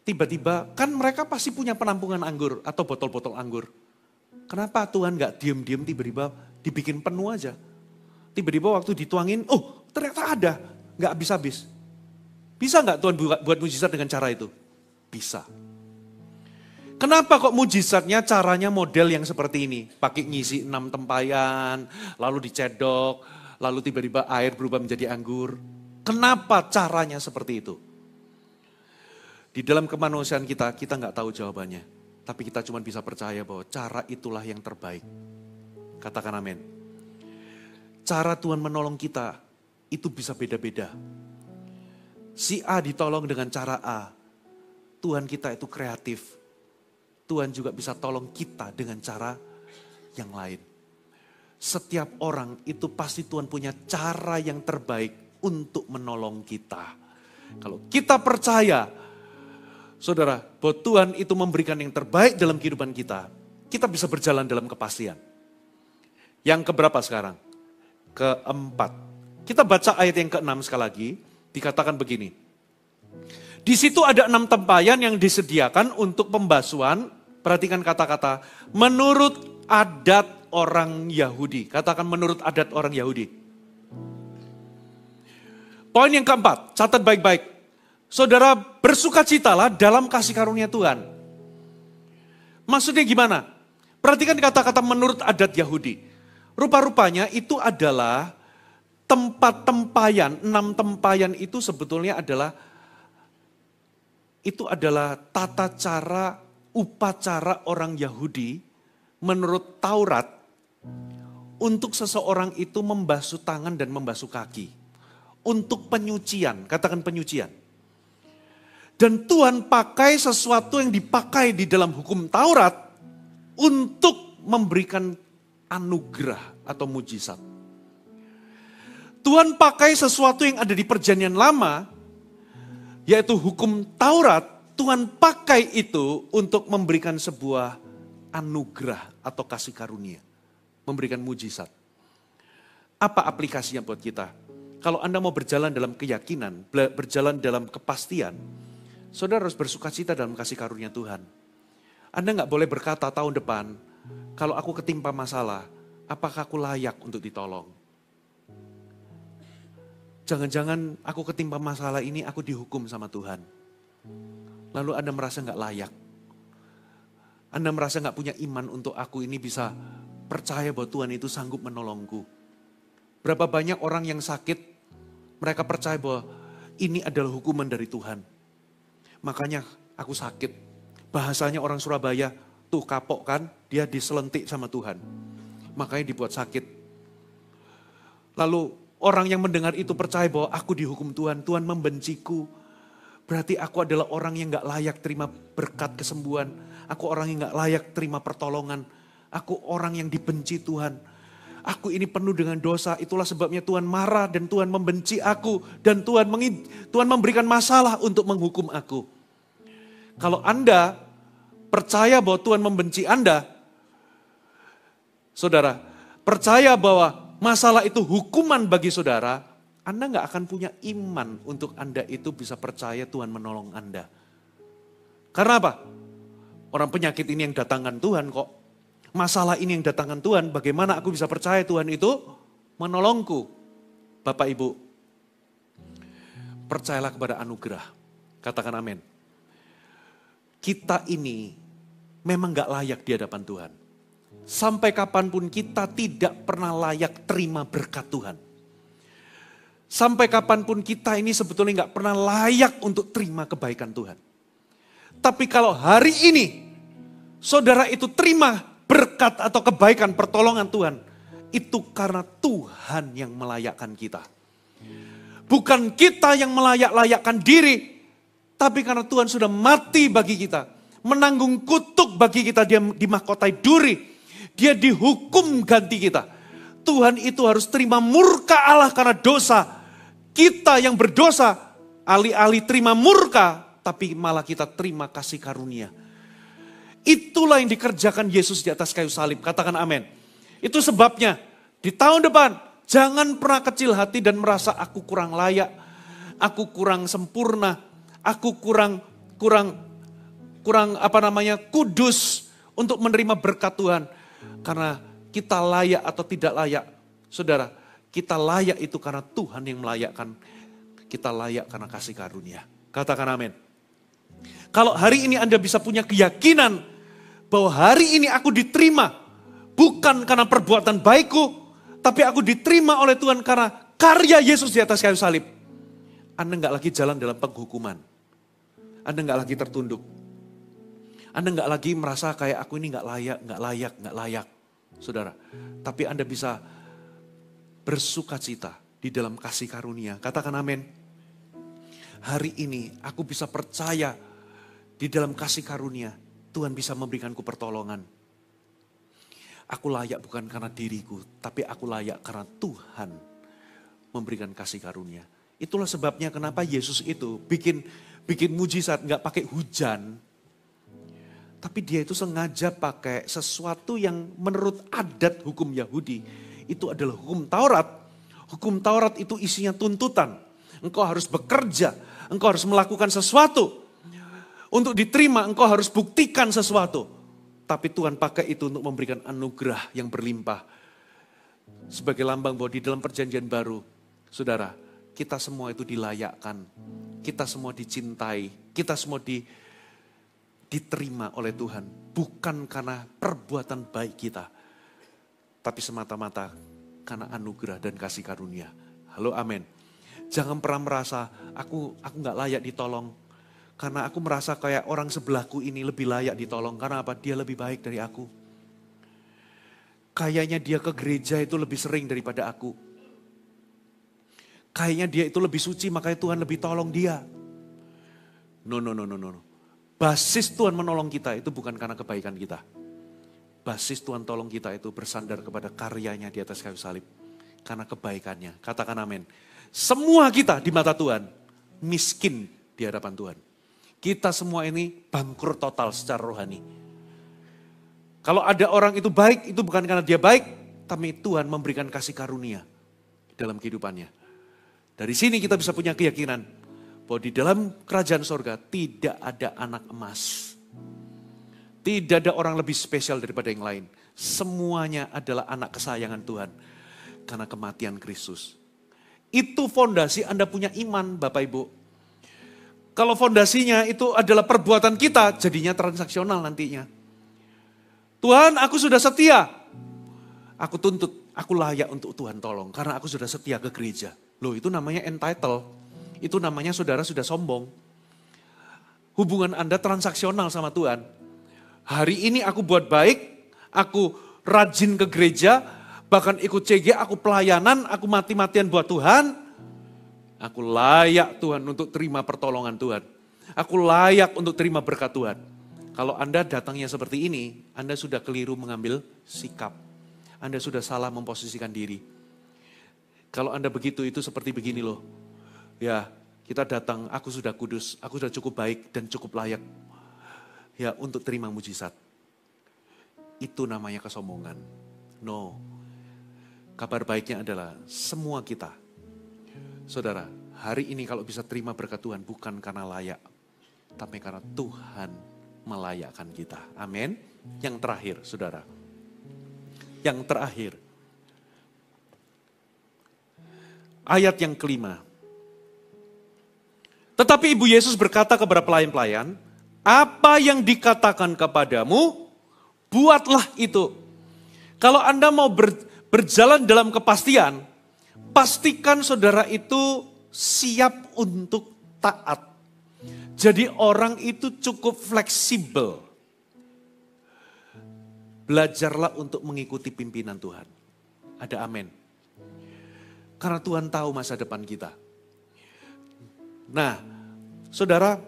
tiba-tiba, kan mereka pasti punya penampungan anggur atau botol-botol anggur. Kenapa Tuhan gak diem-diem tiba-tiba dibikin penuh aja? Tiba-tiba waktu dituangin, oh ternyata ada, gak habis-habis. Bisa gak Tuhan buat mujizat dengan cara itu? Bisa. Kenapa kok mujizatnya caranya model yang seperti ini? Pakai ngisi 6 tempayan, lalu dicedok, lalu tiba-tiba air berubah menjadi anggur. Kenapa caranya seperti itu? Di dalam kemanusiaan kita nggak tahu jawabannya. Tapi kita cuma bisa percaya bahwa cara itulah yang terbaik. Katakan amin. Cara Tuhan menolong kita itu bisa beda-beda. Si A ditolong dengan cara A. Tuhan kita itu kreatif. Tuhan juga bisa tolong kita dengan cara yang lain. Setiap orang itu pasti Tuhan punya cara yang terbaik untuk menolong kita. Kalau kita percaya, saudara, bahwa Tuhan itu memberikan yang terbaik dalam kehidupan kita, kita bisa berjalan dalam kepastian. Yang keberapa sekarang? Keempat. Kita baca ayat yang ke-6 sekali lagi, dikatakan begini. Di situ ada 6 tempayan yang disediakan untuk pembasuhan. Perhatikan kata-kata, menurut adat orang Yahudi. Katakan menurut adat orang Yahudi. Poin yang keempat, catat baik-baik. Saudara bersukacitalah dalam kasih karunia Tuhan. Maksudnya gimana? Perhatikan kata-kata menurut adat Yahudi. Rupa-rupanya itu adalah tempat tempayan, 6 tempayan itu sebetulnya adalah tata cara upacara orang Yahudi menurut Taurat untuk seseorang itu membasuh tangan dan membasuh kaki. Untuk penyucian, katakan penyucian. Dan Tuhan pakai sesuatu yang dipakai di dalam hukum Taurat untuk memberikan anugerah atau mujizat. Tuhan pakai sesuatu yang ada di perjanjian lama, yaitu hukum Taurat. Tuhan pakai itu untuk memberikan sebuah anugerah atau kasih karunia. Memberikan mujizat. Apa aplikasinya buat kita? Kalau Anda mau berjalan dalam keyakinan, berjalan dalam kepastian, saudara harus bersukacita dalam kasih karunia Tuhan. Anda gak boleh berkata tahun depan, kalau aku ketimpa masalah, apakah aku layak untuk ditolong? Jangan-jangan aku ketimpa masalah ini, aku dihukum sama Tuhan. Lalu Anda merasa gak layak. Anda merasa gak punya iman untuk aku ini bisa percaya bahwa Tuhan itu sanggup menolongku. Berapa banyak orang yang sakit, mereka percaya bahwa ini adalah hukuman dari Tuhan. Makanya aku sakit. Bahasanya orang Surabaya, tuh kapok kan, dia diselentik sama Tuhan. Makanya dibuat sakit. Lalu orang yang mendengar itu percaya bahwa aku dihukum Tuhan, Tuhan membenciku. Berarti aku adalah orang yang gak layak terima berkat kesembuhan. Aku orang yang gak layak terima pertolongan. Aku orang yang dibenci Tuhan. Aku ini penuh dengan dosa, itulah sebabnya Tuhan marah dan Tuhan membenci aku. Dan Tuhan memberikan masalah untuk menghukum aku. Kalau Anda percaya bahwa Tuhan membenci Anda, saudara, percaya bahwa masalah itu hukuman bagi saudara, Anda gak akan punya iman untuk Anda itu bisa percaya Tuhan menolong Anda. Karena apa? Orang penyakit ini yang datangkan Tuhan kok. Masalah ini yang datangkan Tuhan, bagaimana aku bisa percaya Tuhan itu menolongku? Bapak Ibu, percayalah kepada anugerah. Katakan amin. Kita ini memang gak layak di hadapan Tuhan. Sampai kapanpun kita tidak pernah layak terima berkat Tuhan. Sampai kapanpun kita ini sebetulnya gak pernah layak untuk terima kebaikan Tuhan. Tapi kalau hari ini saudara itu terima berkat atau kebaikan pertolongan Tuhan, itu karena Tuhan yang melayakkan kita. Bukan kita yang melayak-layakkan diri, tapi karena Tuhan sudah mati bagi kita. Menanggung kutuk bagi kita, dia dimahkotai duri. Dia dihukum ganti kita. Tuhan itu harus terima murka Allah karena dosa. Kita yang berdosa, alih-alih terima murka, tapi malah kita terima kasih karunia. Itulah yang dikerjakan Yesus di atas kayu salib. Katakan amin. Itu sebabnya di tahun depan, jangan pernah kecil hati dan merasa aku kurang layak, aku kurang sempurna, aku kurang kudus untuk menerima berkat Tuhan. Karena kita layak atau tidak layak, saudara, kita layak itu karena Tuhan yang melayakkan. Kita layak karena kasih karunia. Katakan amin. Kalau hari ini Anda bisa punya keyakinan bahwa hari ini aku diterima, bukan karena perbuatan baikku, tapi aku diterima oleh Tuhan karena karya Yesus di atas kayu salib. Anda nggak lagi jalan dalam penghukuman. Anda nggak lagi tertunduk. Anda nggak lagi merasa kayak aku ini nggak layak. Saudara, tapi Anda bisa bersuka cita di dalam kasih karunia. Katakan amin. Hari ini aku bisa percaya di dalam kasih karunia. Tuhan bisa memberikanku pertolongan. Aku layak bukan karena diriku, tapi aku layak karena Tuhan memberikan kasih karunia. Itulah sebabnya kenapa Yesus itu bikin mujizat nggak pakai hujan. Tapi dia itu sengaja pakai sesuatu yang menurut adat hukum Yahudi. Itu adalah hukum Taurat. Hukum Taurat itu isinya tuntutan. Engkau harus bekerja, engkau harus melakukan sesuatu. Untuk diterima engkau harus buktikan sesuatu. Tapi Tuhan pakai itu untuk memberikan anugerah yang berlimpah. Sebagai lambang bahwa di dalam perjanjian baru, saudara, kita semua itu dilayakkan. Kita semua dicintai. Kita semua diterima oleh Tuhan. Bukan karena perbuatan baik kita. Tapi semata-mata karena anugerah dan kasih karunia. Halo, amin. Jangan pernah merasa aku gak layak ditolong. Karena aku merasa kayak orang sebelahku ini lebih layak ditolong. Karena apa? Dia lebih baik dari aku. Kayaknya dia ke gereja itu lebih sering daripada aku. Kayaknya dia itu lebih suci, makanya Tuhan lebih tolong dia. No. Basis Tuhan menolong kita itu bukan karena kebaikan kita. Basis Tuhan tolong kita itu bersandar kepada karyanya di atas kayu salib. Karena kebaikannya. Katakan amin. Semua kita di mata Tuhan miskin di hadapan Tuhan. Kita semua ini bangkrut total secara rohani. Kalau ada orang itu baik, itu bukan karena dia baik, tapi Tuhan memberikan kasih karunia dalam kehidupannya. Dari sini kita bisa punya keyakinan bahwa di dalam kerajaan sorga tidak ada anak emas. Tidak ada orang lebih spesial daripada yang lain. Semuanya adalah anak kesayangan Tuhan karena kematian Kristus. Itu fondasi Anda punya iman, Bapak Ibu. Kalau fondasinya itu adalah perbuatan kita, jadinya transaksional nantinya. Tuhan, aku sudah setia. Aku tuntut, aku layak untuk Tuhan tolong. Karena aku sudah setia ke gereja. Loh, itu namanya entitled. Itu namanya saudara sudah sombong. Hubungan Anda transaksional sama Tuhan. Hari ini aku buat baik, aku rajin ke gereja, bahkan ikut CG, aku pelayanan, aku mati-matian buat Tuhan. Aku layak Tuhan untuk terima pertolongan Tuhan. Aku layak untuk terima berkat Tuhan. Kalau Anda datangnya seperti ini, Anda sudah keliru mengambil sikap. Anda sudah salah memposisikan diri. Kalau Anda begitu, itu seperti begini loh. Ya, kita datang, aku sudah kudus, aku sudah cukup baik dan cukup layak. Ya, untuk terima mujizat. Itu namanya kesombongan. No. Kabar baiknya adalah semua kita, saudara, hari ini kalau bisa terima berkat Tuhan bukan karena layak, tapi karena Tuhan melayakkan kita. Amin. Yang terakhir, saudara. Yang terakhir. Ayat yang kelima. Tetapi Ibu Yesus berkata kepada pelayan-pelayan, apa yang dikatakan kepadamu, buatlah itu. Kalau Anda mau berjalan dalam kepastian, pastikan saudara itu siap untuk taat. Jadi orang itu cukup fleksibel. Belajarlah untuk mengikuti pimpinan Tuhan. Ada amin. Karena Tuhan tahu masa depan kita. Nah, saudara,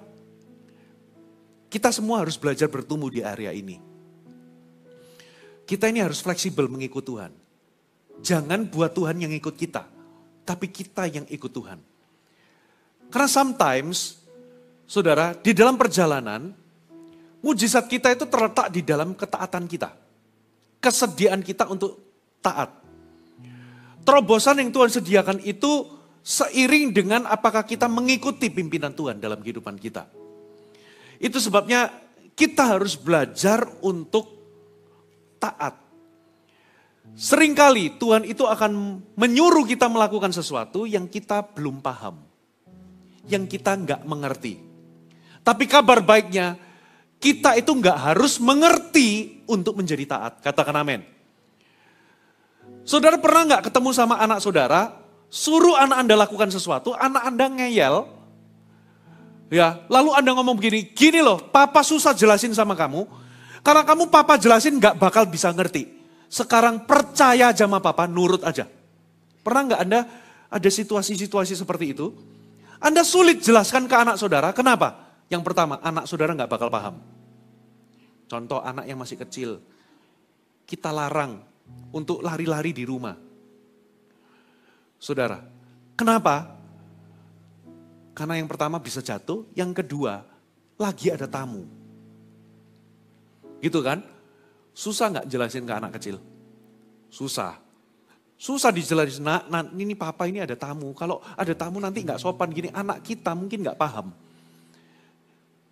kita semua harus belajar bertumbuh di area ini. Kita ini harus fleksibel mengikut Tuhan. Jangan buat Tuhan yang ikut kita, tapi kita yang ikut Tuhan. Karena sometimes, saudara, di dalam perjalanan, mujizat kita itu terletak di dalam ketaatan kita. Kesediaan kita untuk taat. Terobosan yang Tuhan sediakan itu seiring dengan apakah kita mengikuti pimpinan Tuhan dalam kehidupan kita. Itu sebabnya kita harus belajar untuk taat. Seringkali Tuhan itu akan menyuruh kita melakukan sesuatu yang kita belum paham. Yang kita nggak mengerti. Tapi kabar baiknya, kita itu nggak harus mengerti untuk menjadi taat. Katakan amin. Saudara pernah nggak ketemu sama anak saudara, suruh anak Anda lakukan sesuatu, anak Anda ngeyel. Ya, lalu Anda ngomong begini, gini loh, papa susah jelasin sama kamu, karena kamu papa jelasin nggak bakal bisa ngerti. Sekarang percaya aja sama papa, nurut aja. Pernah nggak Anda ada situasi-situasi seperti itu? Anda sulit jelaskan ke anak saudara, kenapa? Yang pertama, anak saudara nggak bakal paham. Contoh anak yang masih kecil, kita larang untuk lari-lari di rumah. Saudara, kenapa? Karena yang pertama bisa jatuh, yang kedua lagi ada tamu. Gitu kan? Susah nggak jelasin ke anak kecil? Susah. Susah dijelasin, nah, ini papa ini ada tamu. Kalau ada tamu nanti nggak sopan gini, anak kita mungkin nggak paham.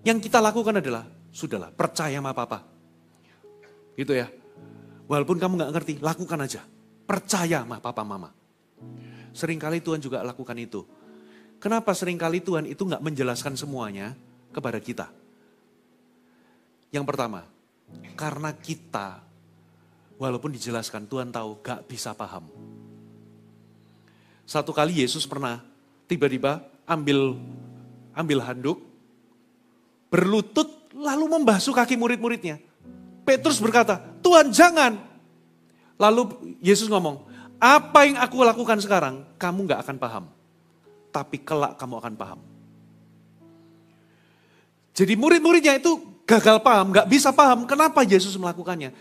Yang kita lakukan adalah, sudahlah percaya sama papa. Gitu ya. Walaupun kamu nggak ngerti, lakukan aja. Percaya sama papa mama. Seringkali Tuhan juga lakukan itu. Kenapa seringkali Tuhan itu nggak menjelaskan semuanya kepada kita? Yang pertama, karena kita, walaupun dijelaskan, Tuhan tahu gak bisa paham. Satu kali Yesus pernah tiba-tiba ambil handuk, berlutut, lalu membasuh kaki murid-muridnya. Petrus berkata, Tuhan jangan. Lalu Yesus ngomong, apa yang aku lakukan sekarang, kamu gak akan paham. Tapi kelak kamu akan paham. Jadi murid-muridnya itu gagal paham, gak bisa paham. Kenapa Yesus melakukannya?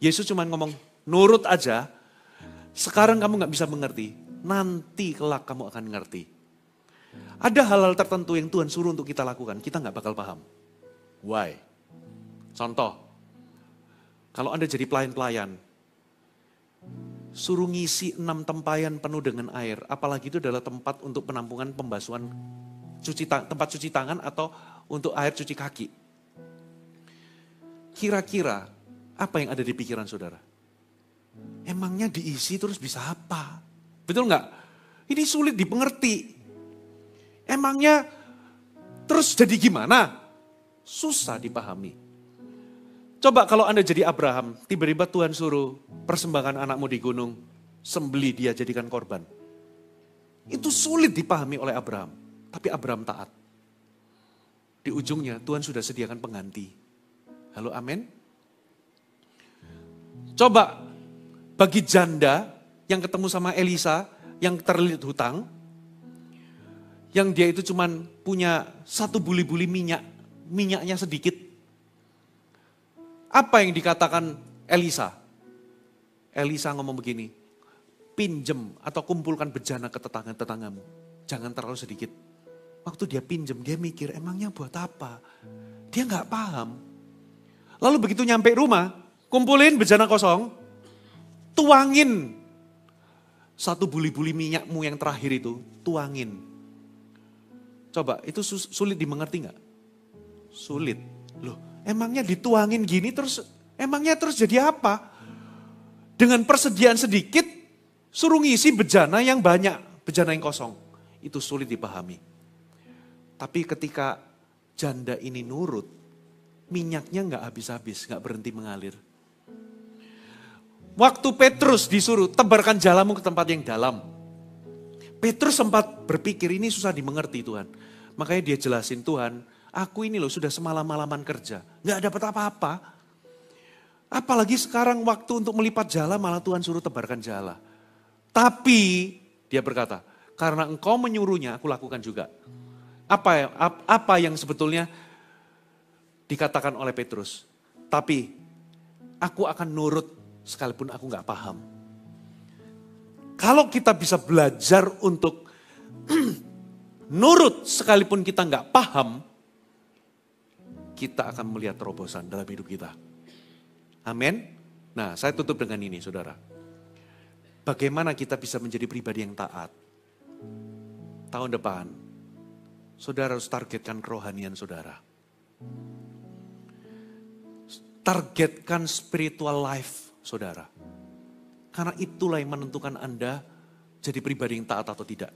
Yesus cuma ngomong, nurut aja. Sekarang kamu gak bisa mengerti. Nanti kelak kamu akan ngerti. Ada hal-hal tertentu yang Tuhan suruh untuk kita lakukan. Kita gak bakal paham. Why? Contoh. Kalau Anda jadi pelayan-pelayan. Suruh ngisi 6 tempayan penuh dengan air. Apalagi itu adalah tempat untuk penampungan pembasuhan tempat cuci tangan atau untuk air cuci kaki. Kira-kira apa yang ada di pikiran saudara? Emangnya diisi terus bisa apa? Betul nggak? Ini sulit dipengerti. Emangnya terus jadi gimana? Susah dipahami. Coba kalau Anda jadi Abraham, tiba-tiba Tuhan suruh persembahkan anakmu di gunung, sembelih dia jadikan korban. Itu sulit dipahami oleh Abraham. Tapi Abraham taat. Di ujungnya Tuhan sudah sediakan pengganti. Halo amin. Coba bagi janda yang ketemu sama Elisa yang terlilit hutang. Yang dia itu cuman punya 1 buli-buli minyak. Minyaknya sedikit. Apa yang dikatakan Elisa? Elisa ngomong begini. Pinjem atau kumpulkan bejana ke tetangga-tetanggamu. Jangan terlalu sedikit. Waktu dia pinjem, dia mikir emangnya buat apa? Dia gak paham. Lalu begitu nyampe rumah, kumpulin bejana kosong, tuangin 1 buli-buli minyakmu yang terakhir itu, tuangin. Coba, itu sulit dimengerti gak? Sulit. Loh, emangnya dituangin gini terus, emangnya terus jadi apa? Dengan persediaan sedikit, suruh ngisi bejana yang banyak, bejana yang kosong. Itu sulit dipahami. Tapi ketika janda ini nurut, minyaknya nggak habis-habis, nggak berhenti mengalir. Waktu Petrus disuruh tebarkan jalamu ke tempat yang dalam. Petrus sempat berpikir ini susah dimengerti Tuhan. Makanya dia jelasin, Tuhan, aku ini loh sudah semalam-malaman kerja. Nggak dapat apa-apa. Apalagi sekarang waktu untuk melipat jala malah Tuhan suruh tebarkan jala. Tapi dia berkata, karena engkau menyuruhnya aku lakukan juga. Apa yang sebetulnya dikatakan oleh Petrus. Tapi aku akan nurut sekalipun aku nggak paham. Kalau kita bisa belajar untuk nurut sekalipun kita nggak paham, kita akan melihat terobosan dalam hidup kita. Amin. Nah, saya tutup dengan ini, saudara. Bagaimana kita bisa menjadi pribadi yang taat? Tahun depan, saudara harus targetkan kerohanian saudara. Targetkan spiritual life saudara. Karena itulah yang menentukan Anda jadi pribadi yang taat atau tidak.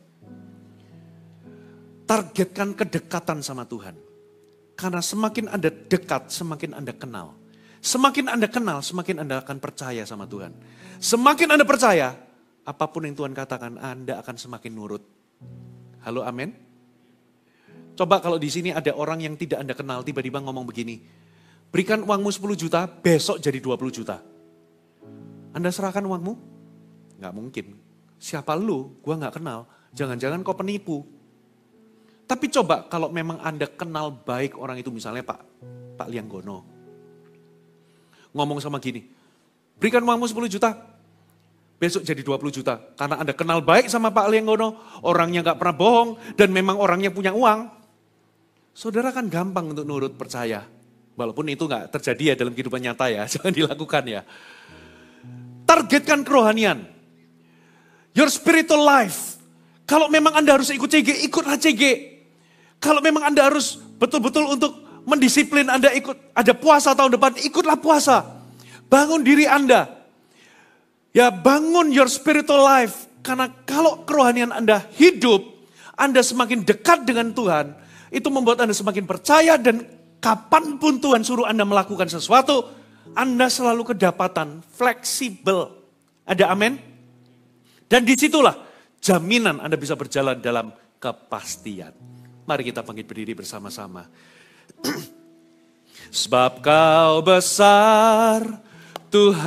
Targetkan kedekatan sama Tuhan. Karena semakin Anda dekat, semakin Anda kenal. Semakin Anda kenal, semakin Anda akan percaya sama Tuhan. Semakin Anda percaya, apapun yang Tuhan katakan, Anda akan semakin nurut. Halo, amin? Coba kalau di sini ada orang yang tidak Anda kenal, tiba-tiba ngomong begini, berikan uangmu 10 juta, besok jadi 20 juta. Anda serahkan uangmu? Nggak mungkin. Siapa lu? Gua nggak kenal. Jangan-jangan kau penipu. Tapi coba kalau memang Anda kenal baik orang itu, misalnya Pak Lianggono. Ngomong sama gini, berikan uangmu 10 juta, besok jadi 20 juta. Karena Anda kenal baik sama Pak Lianggono, orangnya nggak pernah bohong, dan memang orangnya punya uang. Saudara kan gampang untuk nurut, percaya. Walaupun itu nggak terjadi ya dalam kehidupan nyata ya, jangan dilakukan ya. Targetkan kerohanian. Your spiritual life. Kalau memang Anda harus ikut CG, ikutlah CG. Kalau memang Anda harus betul-betul untuk mendisiplin Anda ikut, ada puasa tahun depan, ikutlah puasa. Bangun diri Anda. Ya, bangun your spiritual life. Karena kalau kerohanian Anda hidup, Anda semakin dekat dengan Tuhan, itu membuat Anda semakin percaya dan kapanpun Tuhan suruh Anda melakukan sesuatu, Anda selalu kedapatan fleksibel. Ada amin? Dan disitulah jaminan Anda bisa berjalan dalam kepastian. Mari kita bangkit berdiri bersama-sama. Sebab kau besar, Tuhan.